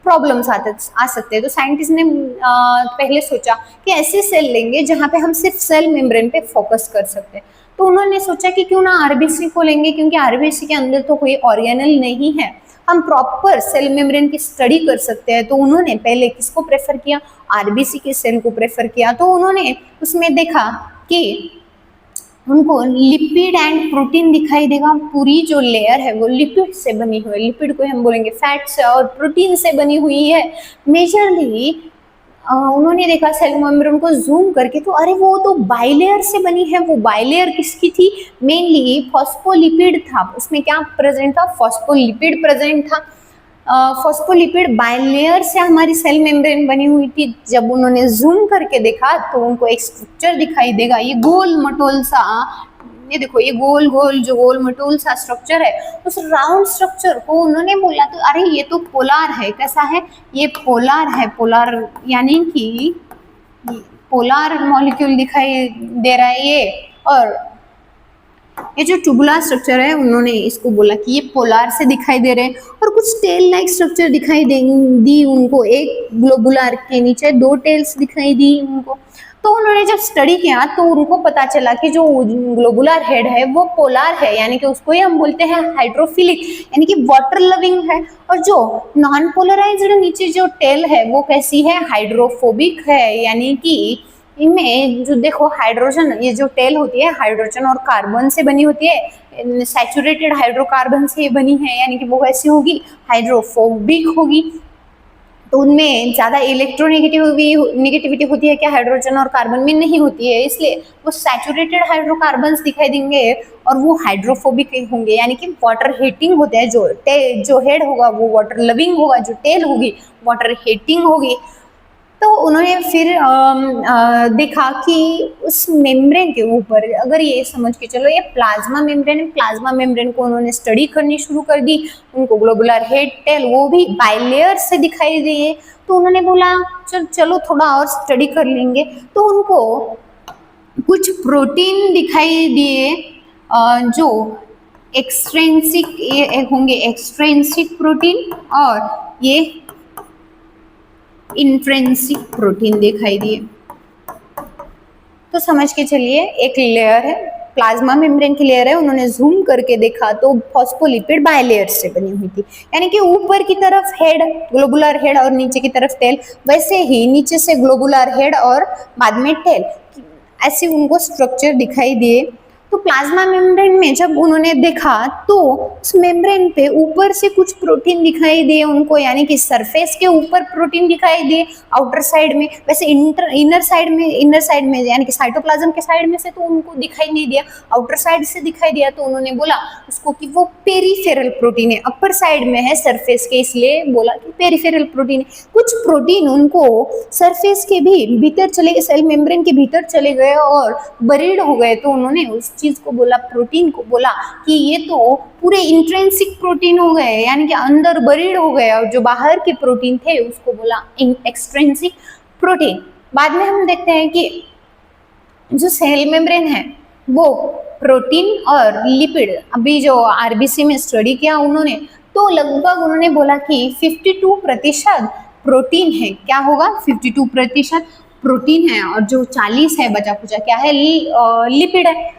प्रॉब्लम्स आ सकते हैं। तो साइंटिस्ट ने पहले सोचा कि ऐसे सेल लेंगे जहाँ पे हम सिर्फ सेल मेम्ब्रेन पे फोकस कर सकते हैं। तो उन्होंने सोचा कि क्यों ना आरबीसी को लेंगे, क्योंकि आरबीसी के अंदर तो कोई ऑर्गेनल नहीं है, हम प्रॉपर सेल मेम्ब्रेन की स्टडी कर सकते हैं। तो उन्होंने पहले किसको प्रेफर किया, आरबीसी के सेल को प्रेफर किया। तो उन्होंने उसमें देखा कि उनको लिपिड एंड प्रोटीन दिखाई देगा, पूरी जो लेयर है वो लिपिड से बनी हुई है, लिपिड को हम बोलेंगे फैट से, और प्रोटीन से बनी हुई है मेजरली। उन्होंने देखा सेल मेम्ब्रेन को जूम करके, तो अरे वो तो बाइलेयर से बनी है। वो बाइलेयर किसकी थी, मेनली फॉस्फोलिपिड था, उसमें क्या प्रेजेंट था, फॉस्फोलिपिड प्रेजेंट था। फॉस्फोलिपिड बाइलेयर से हमारी सेल मेम्ब्रेन बनी हुई थी। जब उन्होंने जूम करके देखा तो उनको एक स्ट्रक्चर दिखाई देगा, ये गोल मटोल सा, ये देखो ये गोल गोल जो गोल मटोल सा स्ट्रक्चर है, उस राउंड स्ट्रक्चर को उन्होंने बोला तो अरे ये तो पोलार है। कैसा है, ये पोलार है, पोलार यानी कि पोलार मॉलिक्यूल दिखाई दे रहा है ये। और ये जो ट्यूबुलर स्ट्रक्चर है उन्होंने इसको बोला कि ये पोलार से दिखाई दे रहे हैं। और कुछ टेल लाइक स्ट्रक्चर दिखाई दी उनको, एक ग्लोबुलर के नीचे दो टेल्स दिखाई दी उनको। तो उन्होंने जब स्टडी किया तो उनको पता चला कि जो ग्लोबुलर हेड है वो पोलार है, यानी कि उसको ही हम बोलते हैं हाइड्रोफिलिक, यानी कि वाटर लविंग है। और जो नॉन पोलराइज्ड नीचे जो टेल है वो कैसी है, हाइड्रोफोबिक है, यानी कि इनमें जो देखो हाइड्रोजन, ये जो टेल होती है हाइड्रोजन और कार्बन से बनी होती है, सैचुरेटेड हाइड्रोकार्बन से बनी है, यानी कि वो कैसी होगी, हाइड्रोफोबिक होगी। तो उनमें ज्यादा इलेक्ट्रोनेगेटिविटी होती है क्या, हाइड्रोजन और कार्बन में नहीं होती है, इसलिए वो सैचुरेटेड हाइड्रोकार्बन्स दिखाई देंगे और वो हाइड्रोफोबिक होंगे, यानी कि वाटर हीटिंग होते हैं। जो हेड होगा वो वाटर लविंग होगा, जो टेल होगी वाटर हीटिंग होगी। तो उन्होंने फिर देखा कि उस मेम्ब्रेन के ऊपर, अगर ये समझ के चलो ये प्लाज्मा मेम्ब्रेन है, प्लाज्मा मेम्ब्रेन को उन्होंने स्टडी करनी शुरू कर दी। उनको ग्लोबुलर हेड टेल वो भी बाइलेयर से दिखाई दिए। तो उन्होंने बोला चलो थोड़ा और स्टडी कर लेंगे। तो उनको कुछ प्रोटीन दिखाई दिए जो एक्सट्रेंसिक होंगे, एक्सट्रेंसिक प्रोटीन, और ये इंट्रिंसिक प्रोटीन दिखाई दिए। तो समझ के चलिए एक लेयर है, प्लाज्मा मेम्ब्रेन की लेयर है, उन्होंने जूम करके देखा तो फॉस्फोलिपिड बाइलेयर से बनी हुई थी, यानी कि ऊपर की तरफ हेड, ग्लोबुलर हेड, और नीचे की तरफ टेल, वैसे ही नीचे से ग्लोबुलर हेड और बाद में टेल, ऐसे उनको स्ट्रक्चर दिखाई दिए। तो प्लाज्मा मेम्ब्रेन में जब उन्होंने देखा तो उस मेम्ब्रेन पे ऊपर से कुछ प्रोटीन दिखाई दिए उनको, यानी कि सरफेस के ऊपर प्रोटीन दिखाई दिए, आउटर साइड में, वैसे इनर साइड में यानी कि साइटोप्लाज्म के साइड में से तो उनको दिखाई नहीं दिया, आउटर साइड से दिखाई दिया। तो उन्होंने बोला उसको कि वो पेरीफेरल प्रोटीन है, अपर साइड में है सरफेस के, इसलिए बोला कि पेरीफेरल प्रोटीन है। कुछ प्रोटीन उनको सरफेस के भी भीतर चले गए, सेल मेम्ब्रेन के भीतर चले गए और बरीड हो गए। तो उन्होंने उस चीज को बोला, प्रोटीन को बोला कि ये तो पूरे इंट्रिंसिक प्रोटीन हो गए, यानी कि अंदर बरीड हो गए, और जो बाहर के प्रोटीन थे उसको बोला एक्सट्रिंसिक प्रोटीन। बाद में हम देखते हैं कि जो सेल मेम्ब्रेन है वो प्रोटीन और लिपिड, अभी जो आरबीसी में स्टडी किया उन्होंने, तो लगभग उन्होंने बोला कि 52% प्रोटीन है। क्या होगा, 52% प्रोटीन है, और जो 40 है बचा कुचा क्या है, लिपिड है।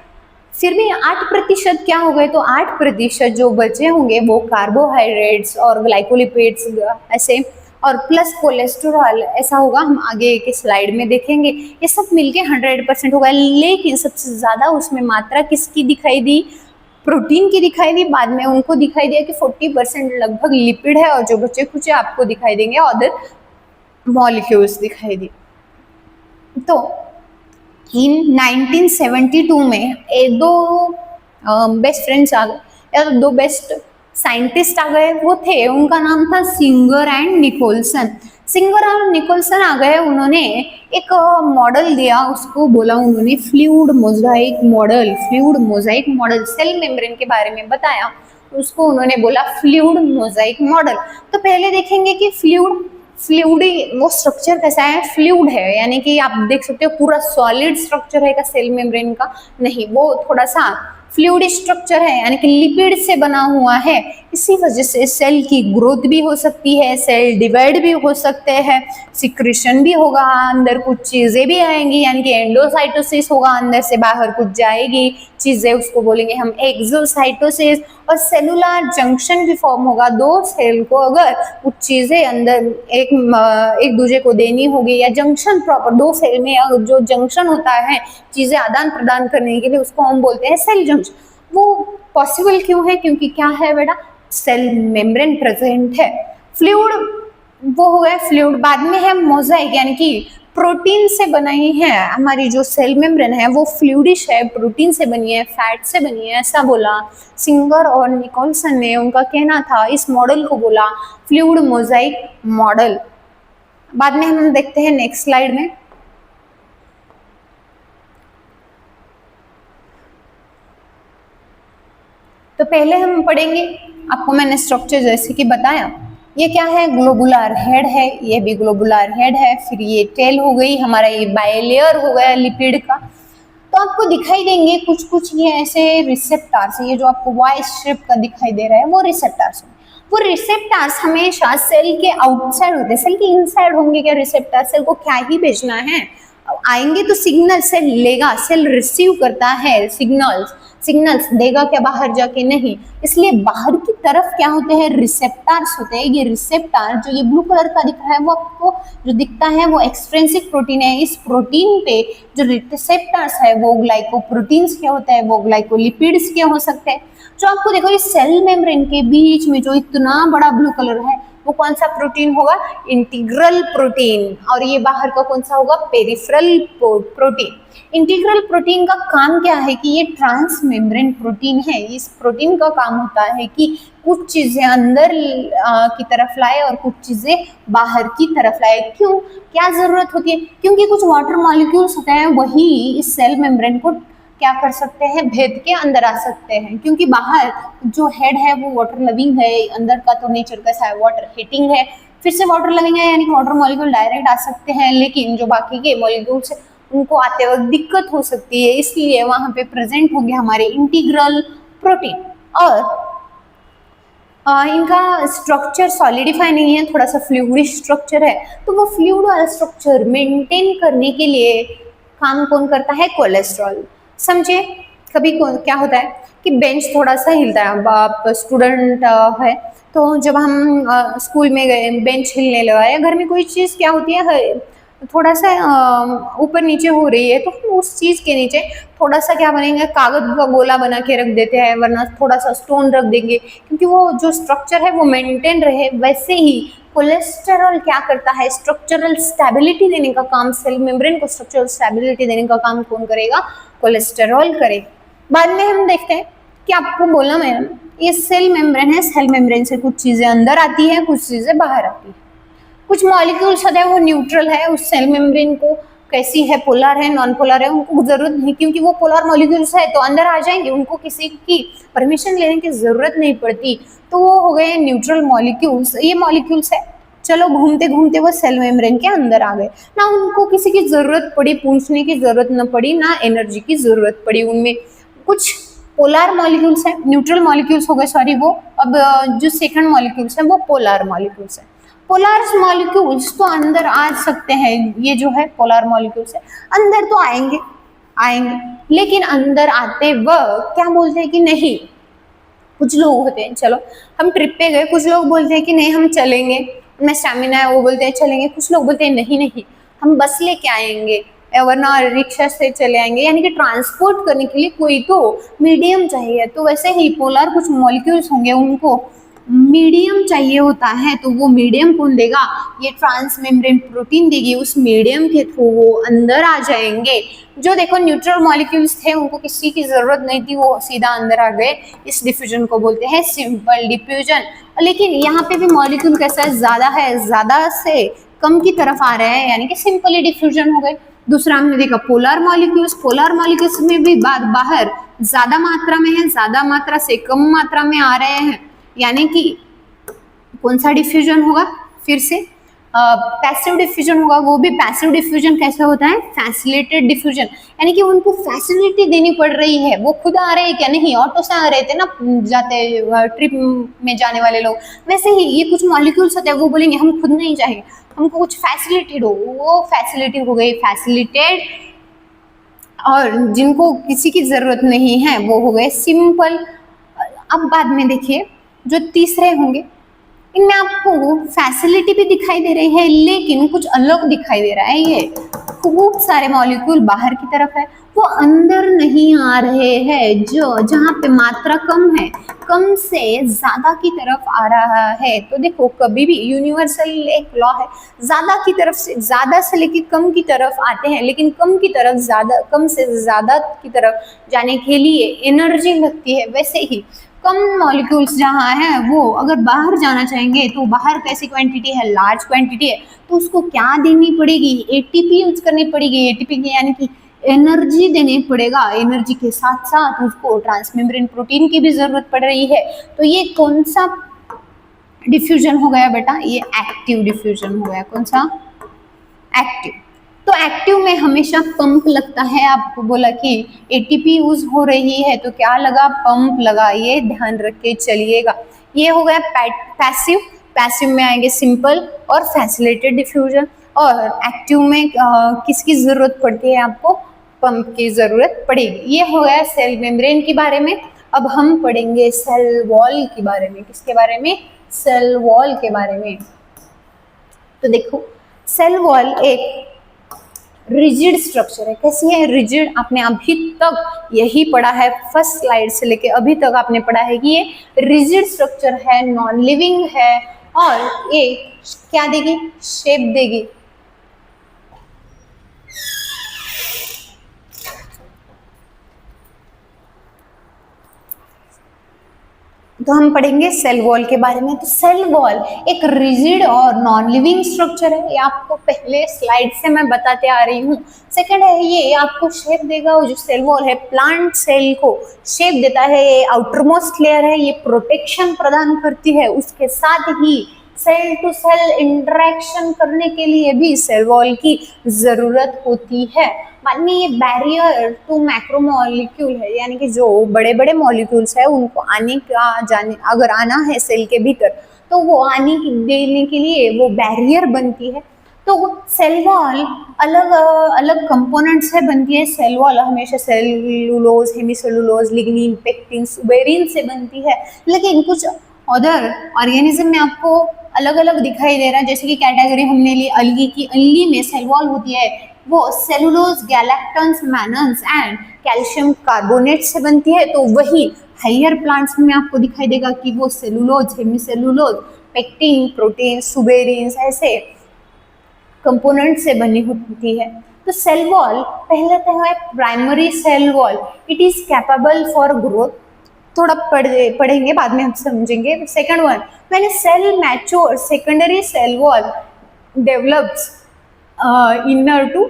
फिर भी 8% क्या हो गए, तो 8% जो बचे होंगे वो कार्बोहाइड्रेट्स और ग्लाइकोलिपिड्स ऐसे, और प्लस कोलेस्ट्रॉल ऐसा होगा, हम आगे के स्लाइड में देखेंगे। ये सब मिलके 100% होगा, लेकिन सबसे ज्यादा उसमें मात्रा किसकी दिखाई दी, प्रोटीन की दिखाई दी। बाद में उनको दिखाई दिया कि 40% लगभग लिपिड है, और जो बचे कुछ आपको दिखाई देंगे अदर मॉलिक्यूल्स दिखाई दी। तो इन 1972 में दो बेस्ट फ्रेंड्स आ गए, या दो बेस्ट साइंटिस्ट आ गए, वो थे, उनका नाम था सिंगर एंड निकोलसन। सिंगर और निकोलसन आ गए, उन्होंने एक मॉडल दिया, उसको बोला उन्होंने fluid mosaic model. Fluid mosaic model cell membrane के बारे में बताया, उसको उन्होंने बोला फ्लूइड मोजाइक मॉडल। तो पहले देखेंगे कि फ्लूइडी, वो स्ट्रक्चर कैसा है, फ्लूइड है, यानी कि आप देख सकते हो पूरा सॉलिड स्ट्रक्चर है का सेल मेम्ब्रेन का, नहीं, वो थोड़ा सा फ्लूइड स्ट्रक्चर है, यानी कि लिपिड से बना हुआ है। इसी वजह से सेल की ग्रोथ भी हो सकती है, सेल डिवाइड भी हो सकते हैं, सिक्रेशन भी होगा, अंदर कुछ चीजें भी आएंगी, यानी कि एंडोसाइटोसिस होगा, अंदर से बाहर कुछ जाएगी चीजें, उसको बोलेंगे हम एक्सोसाइटोसिस। और सेलुलर जंक्शन भी फॉर्म होगा, दो सेल को अगर कुछ चीजें अंदर एक दूसरे को देनी होगी, या जंक्शन प्रॉपर दो सेल में जो जंक्शन होता है चीजें आदान प्रदान करने के लिए, उसको हम बोलते हैं सेल जंक्शन। वो पॉसिबल क्यों है, क्योंकि क्या है बेटा, सेल मेम्ब्रेन प्रेजेंट है। फ्लूइड वो हो गया फ्लूइड, बाद में है मोजाइक, यानी कि प्रोटीन से बनाई है हमारी जो सेल मेम्ब्रेन है, वो फ्लूइडिश है, प्रोटीन से बनी है, फैट से बनी है, ऐसा बोला सिंगर और निकोलसन ने, उनका कहना था, इस मॉडल को बोला फ्लूइड मोजाइक मॉडल। बाद में हम देखते हैं नेक्स्ट स्लाइड में। तो पहले हम पढ़ेंगे, आपको मैंने स्ट्रक्चर जैसे कि बताया, ये क्या है, ग्लोबुलर हेड है, ये भी ग्लोबुलर हेड है, फिर ये टेल हो गई, हमारा ये बाइलेयर हो गया लिपिड का। तो आपको दिखाई देंगे कुछ कुछ ये ऐसे रिसेप्टर्स, ये जो आपको वाई स्ट्रिप का दिखाई दे रहा है वो रिसेप्टर्स। वो रिसेप्टर्स हमेशा सेल के आउटसाइड होते हैं, सेल के इनसाइड होंगे क्या रिसेप्टर, सेल को क्या ही भेजना है, आएंगे तो सिग्नल सेल लेगा, सेल रिसीव करता है सिग्नल्स देगा क्या बाहर जाके, नहीं, इसलिए बाहर की तरफ क्या होते हैं, रिसेप्टर्स होते हैं। ये रिसेप्टर जो ये ब्लू कलर का दिख रहा है, वो आपको जो दिखता है वो एक्सट्रिंसिक प्रोटीन है। इस प्रोटीन पे जो रिसेप्टर्स है वो ग्लाइकोप्रोटीन्स के होते हैं, वो ग्लाइकोलिपिड्स के हो सकते हैं। जो आपको देखो इस सेल मेम्ब्रेन के बीच में जो इतना बड़ा ब्लू कलर है, वो कौन सा प्रोटीन होगा, इंटीग्रल प्रोटीन। और ये बाहर का कौन सा होगा, पेरिफेरल प्रोटीन। इंटीग्रल प्रोटीन का काम क्या है कि ये ट्रांस मेम्ब्रेन प्रोटीन है। इस प्रोटीन का काम होता है कि कुछ चीजें अंदर की तरफ लाए और कुछ चीजें बाहर की तरफ लाए। क्यों, क्या जरूरत होती है, क्योंकि कुछ वाटर मॉलिक्यूल्स होते हैं, वही इस सेल मेम्ब्रेन को क्या कर सकते हैं, भेद के अंदर आ सकते हैं। क्योंकि बाहर जो हेड है वो वाटर लविंग है, अंदर का तो नेचर कैसा है, वाटर हीटिंग है, फिर से वाटर लविंग है, यानी कि वाटर मॉलिक्यूल डायरेक्ट आ सकते हैं, लेकिन जो बाकी के मॉलिक्यूल्स उनको आते वक्त दिक्कत हो सकती है, इसलिए वहां पे प्रेजेंट होंगे हमारे इंटीग्रल प्रोटीन। और इनका स्ट्रक्चर सॉलिडिफाई नहीं है, थोड़ा सा फ्लूइड स्ट्रक्चर है। तो वो फ्लूइड वाला स्ट्रक्चर मेंटेन करने के लिए काम कौन करता है, कोलेस्ट्रॉल। समझे, कभी क्या होता है कि बेंच थोड़ा सा हिलता है, आप स्टूडेंट है तो जब हम स्कूल में गए, बेंच हिलने लगा, या घर में कोई चीज़ क्या होती है थोड़ा सा ऊपर नीचे हो रही है, तो हम उस चीज़ के नीचे थोड़ा सा क्या बनेंगे, कागज का गोला बना के रख देते हैं, वरना थोड़ा सा स्टोन रख देंगे, क्योंकि वो जो स्ट्रक्चर है वो मेंटेन रहे। वैसे ही कोलेस्टेरॉल क्या करता है, स्ट्रक्चरल स्टेबिलिटी देने का काम, सेल मेम्ब्रेन को स्ट्रक्चरल स्टेबिलिटी देने का काम कौन करेगा, कोलेस्टेरॉल करेगा। बाद में हम देखते हैं कि आपको बोला मैंने, ये सेल मेम्ब्रेन है, सेल मेम्ब्रेन से कुछ चीजें अंदर आती है, कुछ चीजें बाहर आती है। कुछ मॉलिक्यूल्स होते हैं वो न्यूट्रल है, उस सेल मेम्ब्रेन को कैसी है, पोलर है, नॉन पोलर है, उनको जरूरत नहीं, क्योंकि वो पोलर मॉलिक्यूल्स है तो अंदर आ जाएंगे, उनको किसी की परमिशन लेने की जरूरत नहीं पड़ती। तो वो हो गए न्यूट्रल मॉलिक्यूल्स। ये मॉलिक्यूल्स है, चलो घूमते घूमते वो सेल मेम्ब्रेन के अंदर आ गए, ना उनको किसी की जरूरत पड़ी, पूछने की जरूरत न पड़ी, ना एनर्जी की जरूरत पड़ी। उनमें कुछ पोलर मॉलिक्यूल्स है, न्यूट्रल मॉलिक्यूल्स हो गए सॉरी वो। अब जो सेकंड मॉलिक्यूल्स है वो पोलर मॉलिक्यूल्स है। पोलर मॉलिक्यूल्स तो अंदर आ सकते हैं, ये जो है पोलर मॉलिक्यूल्स है, अंदर तो आएंगे, लेकिन अंदर आते वक्त क्या बोलते हैं कि नहीं, कुछ लोग होते हैं, चलो हम ट्रिप पे गए, कुछ लोग बोलते हैं कि नहीं हम चलेंगे, उनमें स्टैमिना है, वो बोलते हैं चलेंगे। कुछ लोग बोलते हैं नहीं हम बस लेके आएंगे, वरना रिक्शा से चले आएंगे, यानी कि ट्रांसपोर्ट करने के लिए कोई तो मीडियम चाहिए। तो वैसे ही पोलर कुछ मॉलिक्यूल्स होंगे, उनको मीडियम चाहिए होता है, तो वो मीडियम कौन देगा, ये ट्रांस मेम्ब्रेन प्रोटीन देगी, उस मीडियम के थ्रू वो अंदर आ जाएंगे। जो देखो न्यूट्रल मॉलिक्यूल्स थे, उनको किसी की जरूरत नहीं थी, वो सीधा अंदर आ गए। इस डिफ्यूजन को बोलते हैं सिंपल डिफ्यूजन। लेकिन यहाँ पे भी मॉलिक्यूल कैसा है, ज्यादा से कम की तरफ आ रहे हैं, यानी कि सिंपली डिफ्यूजन हो गए। दूसरा हमने देखा पोलर मॉलिक्यूल्स में भी बाहर ज्यादा मात्रा में है, ज्यादा मात्रा से कम मात्रा में आ रहे हैं, यानी कि कौन सा डिफ्यूजन होगा, फिर से पैसिव डिफ्यूजन होगा, वो भी पैसिव डिफ्यूजन कैसा होता है, फैसिलिटेड डिफ्यूजन, यानी कि उनको फैसिलिटी देनी पड़ रही है, वो खुद आ रहे हैं क्या, नहीं, ऑटो से आ रहे थे ना जाते ट्रिप में जाने वाले लोग, वैसे ही ये कुछ मॉलिक्यूल्स होते हैं, वो बोलेंगे हम खुद नहीं जाएंगे, हमको कुछ फैसिलिटी दो, वो फैसिलिटी हो गई फैसिलिटेड, और जिनको किसी की जरूरत नहीं है वो हो गए सिंपल। अब बाद में देखिए जो तीसरे होंगे, इनमें आपको फैसिलिटी भी दिखाई दे रही है लेकिन कुछ अलग दिखाई दे रहा है, ये खूब सारे मॉलिक्यूल बाहर की तरफ है, वो अंदर नहीं आ रहे हैं, जो जहाँ पे मात्रा कम है, कम से ज्यादा की तरफ आ रहा है। तो देखो कभी भी यूनिवर्सल एक लॉ है, ज्यादा की तरफ से, ज्यादा से लेके कम की तरफ आते हैं, लेकिन कम की तरफ ज्यादा, कम से ज्यादा की तरफ जाने के लिए एनर्जी लगती है, वैसे ही कम मॉलिक्यूल्स जहाँ हैं वो अगर बाहर जाना चाहेंगे तो बाहर कैसी क्वांटिटी है, लार्ज क्वांटिटी है, तो उसको क्या देनी पड़ेगी, एटीपी यूज करनी पड़ेगी, एटीपी यानी कि एनर्जी देनी पड़ेगा, एनर्जी के साथ साथ उसको ट्रांसमेम्ब्रेन प्रोटीन की भी जरूरत पड़ रही है। तो ये कौन सा डिफ्यूजन हो गया बेटा, ये एक्टिव डिफ्यूजन हो गया, कौन सा, एक्टिव। तो एक्टिव में हमेशा पंप लगता है, आपको बोला कि एटीपी यूज हो रही है तो क्या लगा, पंप लगा, ये ध्यान रख के चलिएगा। ये हो गया पैसिव, पैसिव में आएंगे सिंपल और फैसिलिटेड डिफ्यूजन, और एक्टिव में किसकी जरूरत पड़ती है, आपको पंप की जरूरत पड़ेगी। ये हो गया सेल मेम्ब्रेन के बारे में। अब हम पढ़ेंगे सेल वॉल के बारे में, किसके बारे में, सेल वॉल के बारे में। तो देखो सेल वॉल एक रिजिड स्ट्रक्चर है, कैसी है, रिजिड। आपने अभी तक यही पढ़ा है, फर्स्ट स्लाइड से लेके अभी तक आपने पढ़ा है कि ये रिजिड स्ट्रक्चर है, नॉन लिविंग है, और ये क्या देगी, शेप देगी। तो हम पढ़ेंगे सेल वॉल के बारे में। तो सेल वॉल एक रिजिड और नॉन लिविंग स्ट्रक्चर है, ये आपको पहले स्लाइड से मैं बताते आ रही हूँ। सेकंड है, ये आपको शेप देगा, जो सेल वॉल है प्लांट सेल को शेप देता है, ये आउटरमोस्ट लेयर है, ये प्रोटेक्शन प्रदान करती है, उसके साथ ही सेल टू सेल इंटरेक्शन करने के लिए भी सेल वॉल की जरूरत होती है। मानिए ये बैरियर टू मैक्रोमोलिक्यूल है, यानी कि जो बड़े बड़े मॉलिक्यूल्स है उनको आने का जाने, अगर आना है सेल के भीतर तो वो आने देने के लिए वो बैरियर बनती है। तो सेल वॉल अलग अलग कंपोनेंट से बनती है। सेल वॉल हमेशा cellulose, hemicellulose, lignin, pectin, suberin से बनती है, लेकिन कुछ अदर ऑर्गेनिज्म में आपको अलग अलग दिखाई दे रहा है। जैसे कि कैटेगरी हमने ली अलगी की, अलगी में सेल वॉल होती है वो cellulose, galactans, mannans and calcium carbonate से बनती है। तो वही हायर प्लांट्स में आपको दिखाई देगा कि वो cellulose, hemicellulose, pectin, protein, suberin ऐसे कंपोनेंट से बनी होती है। तो सेल वॉल पहले तो है primary cell wall, it is capable for growth, थोड़ा पढ़ेंगे बाद में हम समझेंगे। Second one, when cell mature secondary cell wall develops inner to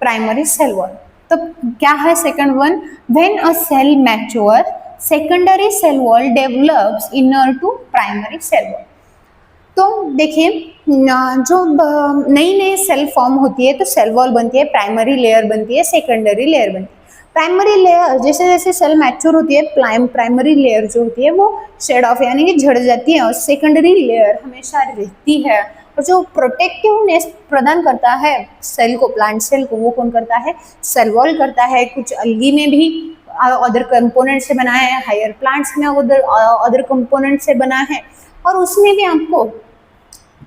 primary cell wall. तो क्या है second one, when a cell mature secondary cell wall develops inner to primary cell wall. तो देखिए जो नई नई सेल फॉर्म होती है तो सेल वॉल बनती है, प्राइमरी लेयर बनती है, सेकेंडरी लेयर बनती है। प्राइमरी लेयर जैसे जैसे सेल मैच्योर होती है, प्राइमरी लेयर जो होती है वो शेड ऑफ यानी कि झड़ जाती है, और सेकेंडरी लेयर हमेशा रहती है। और जो प्रोटेक्टिवनेस प्रदान करता है सेल को, प्लांट सेल को, वो कौन करता है, सेल वॉल करता है। कुछ अलगी में भी अदर कंपोनेंट से बना है, हायर प्लांट्स में अदर कंपोनेंट से बना है, और उसमें भी आपको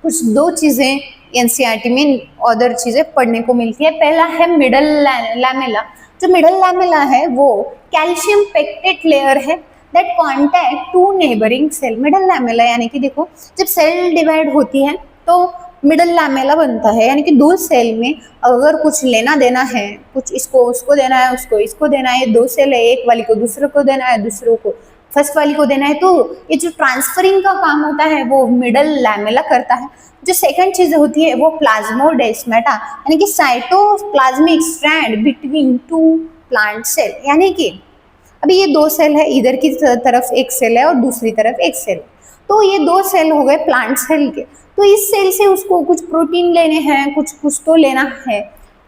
कुछ दो चीजें एनसीईआरटी में अदर चीजें पढ़ने को मिलती है। पहला है मिडल लैमेला। जो मिडल लैमेला है वो कैल्शियम पेक्टेट लेयर है that contact to neighbouring cell. Middle lamella यानी कि देखो जब सेल डिवाइड होती है तो मिडल लैमेला बनता है, यानी कि दो सेल में अगर कुछ लेना देना है, कुछ इसको उसको देना है, उसको इसको देना है, दो सेल है, एक वाली को दूसरे को देना है, दूसरों को फर्स्ट वाली को देना है, तो ये जो ट्रांसफरिंग का काम होता है वो मिडल लैमेला करता है। जो सेकंड चीज होती है वो प्लाज्मोडेस्माटा, यानी कि cytoplasmic strand between two plant cell, यानी कि अभी ये दो सेल है, इधर की तरफ एक सेल है और दूसरी तरफ एक सेल, तो ये दो सेल हो गए प्लांट सेल के। तो इस सेल से उसको कुछ प्रोटीन लेने हैं, कुछ कुछ तो लेना है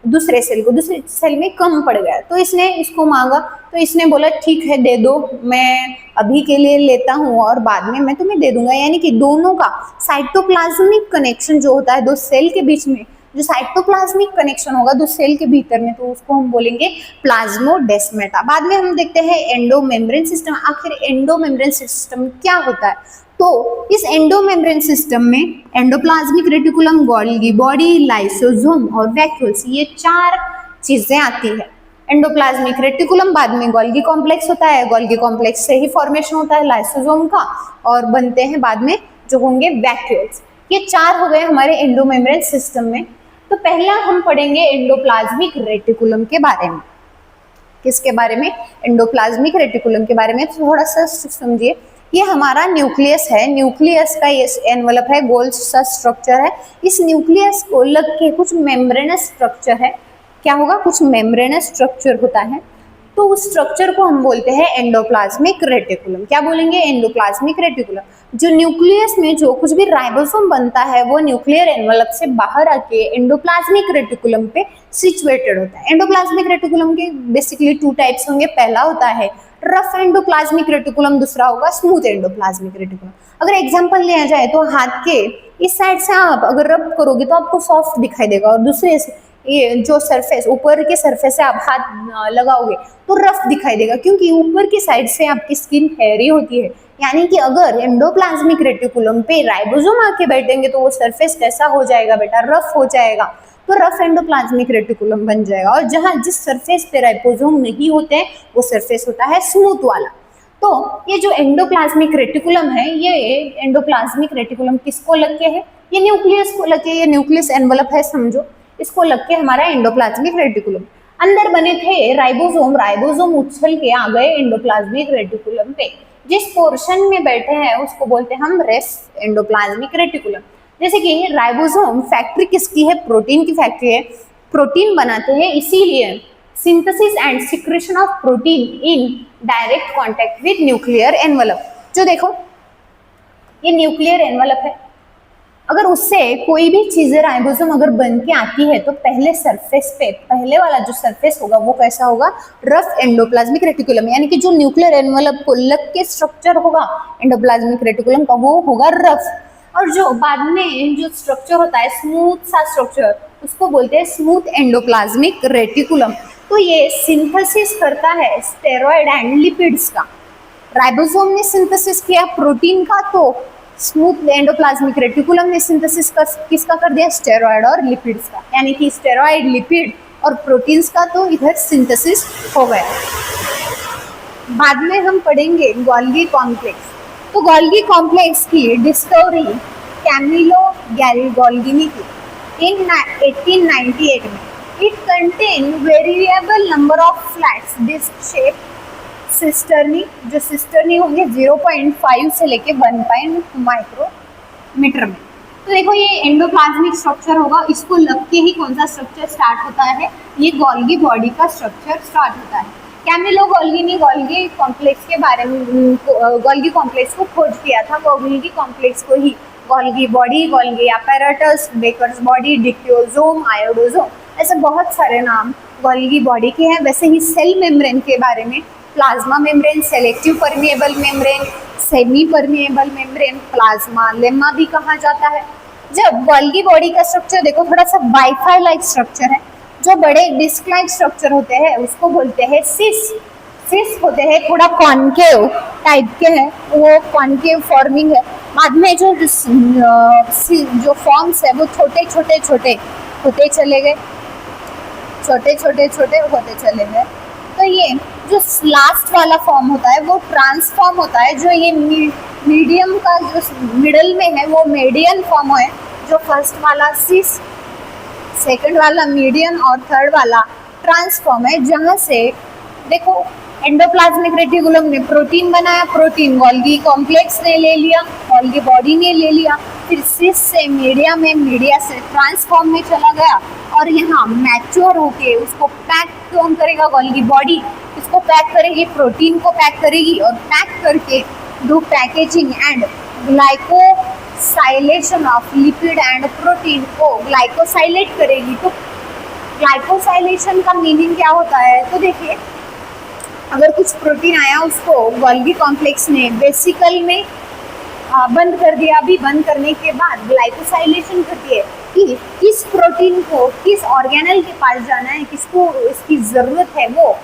दूसरे सेल को, दूसरे सेल में कम पड़ गया, तो इसने इसको मांगा, तो इसने बोला ठीक है दे दो, मैं अभी के लिए लेता हूँ और बाद में मैं तुम्हें दे दूंगा। यानी कि दोनों का साइटोप्लाज्मिक कनेक्शन जो होता है दो सेल के बीच में, जो साइटोप्लाज्मिक कनेक्शन होगा दो सेल के भीतर में, तो उसको हम बोलेंगे प्लाज्मोडेस्माटा। बाद में हम देखते हैं एंडोमेम्ब्रेन सिस्टम। आखिर एंडोमेम्ब्रेन सिस्टम क्या होता है? तो इस एंडोमेम्ब्रेन सिस्टम में endoplasmic reticulum, Golgi body, lysosome और वैक्यूल्स, ये चार चीजें आती है। एंडोप्लाज्मिक रेटिकुलम, बाद में गोल्गी कॉम्प्लेक्स होता है, गोल्गी कॉम्प्लेक्स से ही फॉर्मेशन होता है लाइसोसोम का, और बनते हैं बाद में जो होंगे वैक्यूल्स। ये चार हो गए हमारे एंडोमेम्ब्रेन सिस्टम में। तो पहला हम पढ़ेंगे एंडोप्लाज्मिक रेटिकुलम के बारे में। किसके बारे में? एंडोप्लाज्मिक रेटिकुलम के बारे में। थोड़ा सा समझिए, ये हमारा न्यूक्लियस है, न्यूक्लियस का ये एनवलप है, गोल सा स्ट्रक्चर है। इस न्यूक्लियस को लग के कुछ मेम्ब्रेनस स्ट्रक्चर है। क्या होगा? कुछ मेम्ब्रेनस स्ट्रक्चर होता है, तो उस स्ट्रक्चर को हम बोलते हैं एंडोप्लाज्मिक रेटिकुलम। क्या बोलेंगे? Endoplasmic reticulum. जो न्यूक्लियस में जो कुछ भी राइबोसोम बनता है वो न्यूक्लियर एनवलप से बाहर आके एंडोप्लाज्मिक रेटिकुलम पे सिचुएटेड होता है। एंडोप्लाज्मिक रेटिकुलम के बेसिकली टू टाइप्स होंगे। पहला होता है रफ एंडोप्लाज्मिक रेटिकुलम, दूसरा होगा स्मूथ एंडोप्लाज्मिक रेटिकुलम। अगर एग्जांपल लिया जाए तो हाथ के इस साइड से आप अगर रब करोगे तो आपको सॉफ्ट दिखाई देगा, और दूसरे से ये जो सरफेस, ऊपर के सरफेस से आप हाथ लगाओगे तो रफ दिखाई देगा, क्योंकि ऊपर की साइड से आपकी स्किन हेयरी होती है। यानी कि अगर एंडोप्लाज्मिक रेटिकुलम पे राइबोसोम आके बैठेंगे तो वो सरफेस कैसा हो जाएगा बेटा? रफ हो जाएगा, तो रफ एंडोप्लाज्मिक रेटिकुलम बन जाएगा। और जहां जिस सरफेस पे राइबोसोम नहीं होते हैं वो सरफेस होता है स्मूथ वाला। तो ये जो एंडोप्लाज्मिक रेटिकुलम है, ये एंडोप्लाज्मिक रेटिकुलम किसको लग के है? ये न्यूक्लियस को लग के, ये न्यूक्लियस एनवलप है समझो, इसको लग के हमारा एंडोप्लाज्मिक रेटिकुलम। अंदर बने थे राइबोसोम, राइबोसोम उछल के आ गए एंडोप्लाज्मिक रेटिकुलम पे। जिस पोर्शन में बैठे हैं उसको बोलते हैं हम रेस्ट एंडोप्लाज्मिक रेटिकुलम। जैसे कि राइबोसोम फैक्ट्री किसकी है? प्रोटीन की फैक्ट्री है, प्रोटीन बनाते हैं, इसीलिए synthesis and secretion of protein in direct contact with nuclear envelope. जो देखो ये न्यूक्लियर एनवलप है, अगर उससे कोई भी चीजें राइबोसोम अगर बन के आती है तो पहले सरफेस पे, पहले वाला जो सरफेस होगा वो कैसा होगा? Rough endoplasmic reticulum. यानी कि जो न्यूक्लियर एनवलप को लग के स्ट्रक्चर होगा एंडोप्लाज्मिक रेटिकुलम का वो होगा रफ, और जो बाद में जो स्ट्रक्चर होता है स्मूथ सा स्ट्रक्चर उसको बोलते हैं स्मूथ एंडोप्लाज्मिक रेटिकुलम। तो ये सिंथेसिस करता है स्टेरॉइड एंड लिपिड्स का। राइबोसोम ने सिंथेसिस किया प्रोटीन का, तो स्मूथ एंडोप्लाज्मिक रेटिकुलम ने सिंथेसिस किसका कर दिया? स्टेरॉइड और लिपिड्स का। यानी कि स्टेरॉइड, लिपिड और प्रोटीन्स का तो इधर सिंथेसिस हो गया। बाद में हम पढ़ेंगे गोल्गी कॉम्प्लेक्स। तो गोल्गी कॉम्प्लेक्स की डिस्कवरी कैमिलो गैरीगोल्गी ने की इन 1898 में। It contain variable number of flats disc shape cisternae, जो सिस्टर्नी होंगे 0.5 से लेके 1 माइक्रोमीटर में। तो देखो ये एंडोप्लाज्मिक स्ट्रक्चर होगा, इसको लग के ही कौन सा स्ट्रक्चर स्टार्ट होता है? ये गोल्गी बॉडी का स्ट्रक्चर स्टार्ट होता है। कैमिलो गोल्गी ने गोल्गी कॉम्प्लेक्स के बारे में, गोल्गी कॉम्प्लेक्स को खोज किया था। गोल्गी कॉम्प्लेक्स को ही Golgi body, Golgi apparatus, Baker's body, dictyosome, आयोडोसोम, ऐसे बहुत सारे नाम गोल्गी बॉडी के हैं। वैसे ही सेल मेम्ब्रेन के बारे में plasma membrane, selective permeable membrane, semi permeable membrane, plasma lemma भी कहा जाता है। जब गोल्गी बॉडी का स्ट्रक्चर देखो थोड़ा सा बाइफाई लाइक स्ट्रक्चर है, जो बड़े डिस्क लाइक स्ट्रक्चर होते हैं उसको बोलते हैं सिस। सिस होते हैं थोड़ा कॉन्केव टाइप के हैं, वो कॉन्केव फॉर्मिंग है। बाद में जो फॉर्म्स है वो छोटे छोटे छोटे होते चले गए, छोटे छोटे छोटे होते चले गए। तो ये जो लास्ट वाला फॉर्म होता है वो ट्रांसफॉर्म होता है। जो ये मीडियम का जो मिडल में है वो मीडियन फॉर्म है। जो फर्स्ट वाला सिस, सेकंड वाला मीडियन और थर्ड वाला ट्रांसफॉर्म है। जहाँ से देखो एंडोप्लाज्मिक रेटिकुलम ने प्रोटीन बनाया, प्रोटीन गोल्गी कॉम्प्लेक्स ने ले लिया, गोल्गी बॉडी ने ले लिया, फिर सिस से मीडिया में, मीडिया से ट्रांसफॉर्म में चला गया और यहाँ मैच्योर होके उसको पैक कौन करेगा? Golgi body. इसको पैक करेगी, प्रोटीन को पैक करेगी और पैक करके do packaging and glycosylation of lipid and protein को ग्लाइकोसाइलेट करेगी। तो ग्लाइकोसाइलेशन का मीनिंग क्या होता है? तो देखिए, अगर कुछ प्रोटीन आया उसको गोल्गी कॉम्प्लेक्स ने वेसिकल में बंद कर दिया, अभी बंद करने के बाद ग्लाइकोसाइलेशन करती है कि किस प्रोटीन को किस ऑर्गेनल के पास जाना है, किसको इसकी ज़रूरत है, वो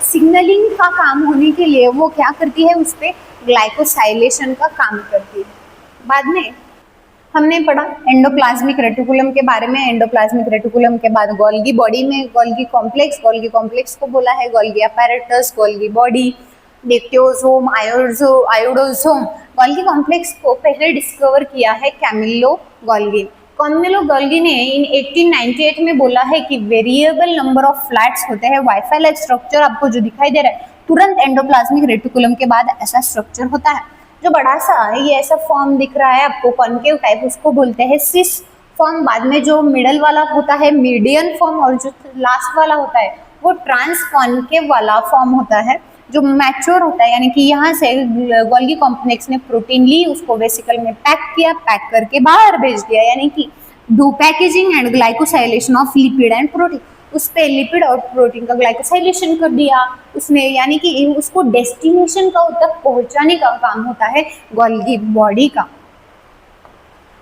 सिग्नलिंग का काम होने के लिए वो क्या करती है, उस पर ग्लाइकोसाइलेशन का काम करती है। बाद में हमने पढ़ा एंडोप्लाज्मिक रेटिकुलम के बारे में। एंडोप्लाज्मिक रेटिकुलम के बाद गोल्गी बॉडी में गोल्गी कॉम्प्लेक्स को बोला है Golgi apparatus, Golgi body, dictyosome, आयोडोसोम। गोल्गी कॉम्प्लेक्स को पहले डिस्कवर किया है कैमिलो गोल्गी। कैमिलो गोल्गी ने इन 1898 में बोला है कि वेरिएबल नंबर ऑफ फ्लैट्स होते हैं, वाईफाई लाइक स्ट्रक्चर आपको जो दिखाई दे रहा है तुरंत एंडोप्लाज्मिक रेटिकुलम के बाद ऐसा स्ट्रक्चर होता है। जो बड़ा सा ये ऐसा फॉर्म दिख रहा है आपको कॉन्केव टाइप, उसको बोलते हैं सिस फॉर्म। बाद में जो मिडल वाला होता है मीडियन फॉर्म, और जो लास्ट वाला होता है वो ट्रांस कॉन्केव वाला फॉर्म होता है जो मैच्योर होता है, यानी कि यहाँ से गोल्गी कॉम्प्लेक्स ने प्रोटीन ली, उसको वेसिकल में पैक किया, पैक करके बाहर भेज दिया, यानी कि do packaging and glycosylation of lipid and protein. उस पे लिपिड और प्रोटीन का ग्लाइकोसाइलेशन कर दिया उसने, यानी कि उसको डेस्टिनेशन का तक पहुंचाने का काम होता है गोल्गी बॉडी का।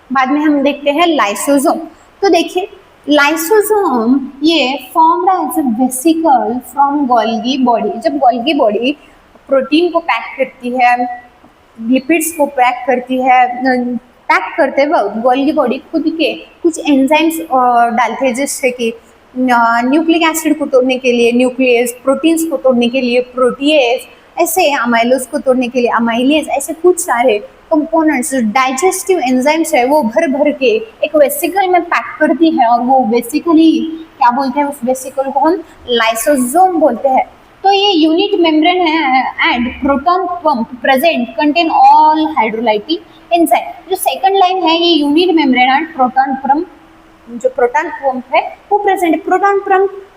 बाद में हम देखते हैं लाइसोसोम। तो देखिए, लाइसोसोम ये formed as a vesicle from Golgi body. जब गोल्गी बॉडी प्रोटीन को पैक करती है, लिपिड्स को पैक करती है, पैक करते वक्त गोल्गी बॉडी खुद के कुछ एंजाइम्स डालते हैं, जिससे कि न्यूक्लिक एसिड को तोड़ने के लिए न्यूक्लियस, प्रोटीन्स को तोड़ने के लिए प्रोटीएज, ऐसे अमाइलोज को तोड़ने के लिए अमाइलेज, ऐसे कुछ सारे कंपोनेंट्स डाइजेस्टिव एंजाइम्स है वो भर भर के एक वेसिकल में पैक करती है, और वो वेसिकली क्या बोलते हैं, उस वेसिकल को हम लाइसोसोम बोलते हैं। तो ये यूनिट मेम्ब्रेन है and proton pump present contain all hydrolytic enzyme. जो सेकंड लाइन है ये unit membrane and proton pump, जो प्रोटॉन पंप है वो प्रेजेंट, प्रोटॉन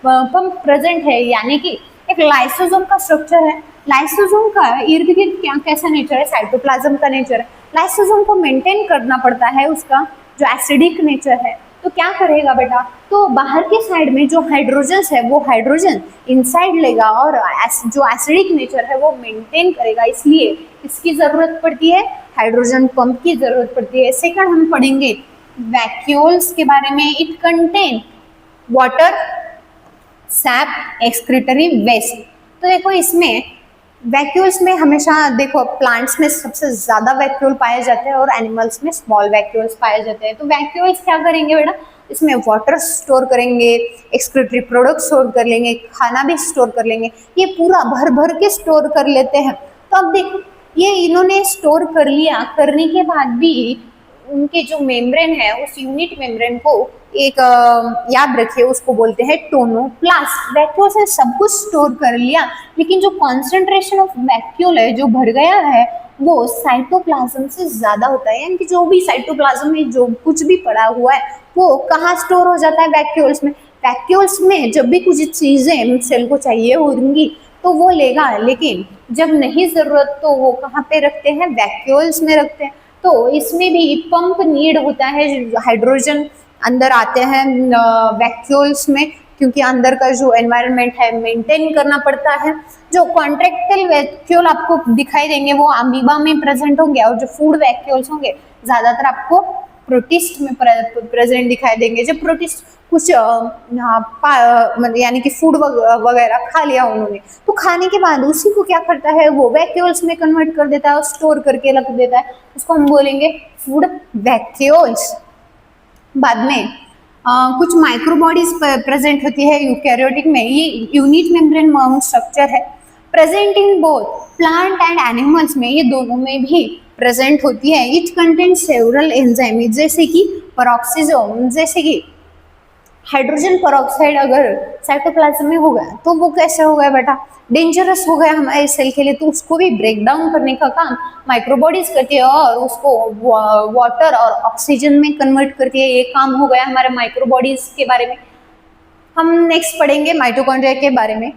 पंप प्रेजेंट है, यानी कि एक लाइसोसोम का स्ट्रक्चर है। लाइसोसोम का इर्द गिर्द क्या कैसा नेचर है, साइटोप्लाज्म का नेचर है। लाइसोसोम को मेंटेन करना पड़ता है उसका जो एसिडिक नेचर है। तो क्या करेगा बेटा, तो बाहर के साइड में जो हाइड्रोजन है वो हाइड्रोजन इनसाइड लेगा और जो एसिडिक नेचर है वो मेंटेन करेगा, इसलिए इसकी जरूरत पड़ती है, हाइड्रोजन पंप की जरूरत पड़ती है। सेकंड हम पढ़ेंगे वैक्यूल्स के बारे में। It contain water, sap, excretory waste. तो देखो इसमें वैक्यूल्स में हमेशा देखो प्लांट्स में सबसे ज्यादा वैक्यूल पाए जाते हैं और एनिमल्स में स्मॉल वैक्यूल्स पाए जाते हैं। तो वैक्यूल्स क्या करेंगे बेटा, इसमें वाटर स्टोर करेंगे, एक्सक्रीटरी प्रोडक्ट स्टोर कर लेंगे, खाना भी स्टोर कर लेंगे, ये पूरा भर भर के स्टोर कर लेते हैं। तो अब देखो ये इन्होंने स्टोर कर लिया, करने के बाद भी उनके जो मेम्ब्रेन है उस यूनिट मेम्ब्रेन को एक याद रखिए उसको बोलते हैं टोनोप्लास्ट। वैक्यूल्स ने सब कुछ स्टोर कर लिया, लेकिन जो कॉन्सेंट्रेशन ऑफ वैक्यूल है जो भर गया है वो साइटोप्लाज्म से ज्यादा होता है, यानी कि जो भी साइटोप्लाज्म में जो कुछ भी पड़ा हुआ है वो कहाँ स्टोर हो जाता है, वैक्यूल्स में। वैक्यूल्स में जब भी कुछ चीजें सेल को चाहिए होंगी तो वो लेगा, लेकिन जब नहीं जरूरत तो वो कहाँ पे रखते हैं, वैक्यूल्स में रखते हैं। तो इसमें भी पंप नीड होता है, हाइड्रोजन अंदर आते हैं वैक्यूल्स में, क्योंकि अंदर का जो एनवायरनमेंट है मेंटेन करना पड़ता है। जो कॉन्ट्रैक्टाइल वैक्यूल आपको दिखाई देंगे वो अमीबा में प्रेजेंट होंगे, और जो फूड वैक्यूल्स होंगे ज्यादातर आपको प्रोटिस्ट में प्रेजेंट दिखाई देंगे। जब प्रोटिस्ट कुछ यानी कि फूड वगैरह खा लिया उन्होंने, तो खाने के बाद उसी को क्या करता है वो वैक्यूल्स में कन्वर्ट कर देता है और स्टोर करके रख देता है, उसको हम बोलेंगे फूड वैक्यूल्स। बाद में कुछ माइक्रोबॉडीज प्रेजेंट होती है यूकैरियोटिक में, ये यूनिट मेम्ब्रेन माउंट स्ट्रक्चर है, present in both plant and animals में, ये दोनों में भी प्रेजेंट होती है। इट कंटेन सेवरल एंजाइम, जैसे कि पेरोक्सिसोम, जैसे कि हाइड्रोजन पेरोक्साइड अगर साइटोप्लाज्म में हो गया तो वो कैसे हो गया बेटा, डेंजरस हो गया हमारे सेल के लिए, तो उसको भी ब्रेक डाउन करने का काम माइक्रोबॉडीज करती है और उसको वाटर और ऑक्सीजन में कन्वर्ट करती है। ये काम हो गया हमारे माइक्रोबॉडीज के बारे में। हम नेक्स्ट पढ़ेंगे माइटोकॉन्ड्रिया के बारे में।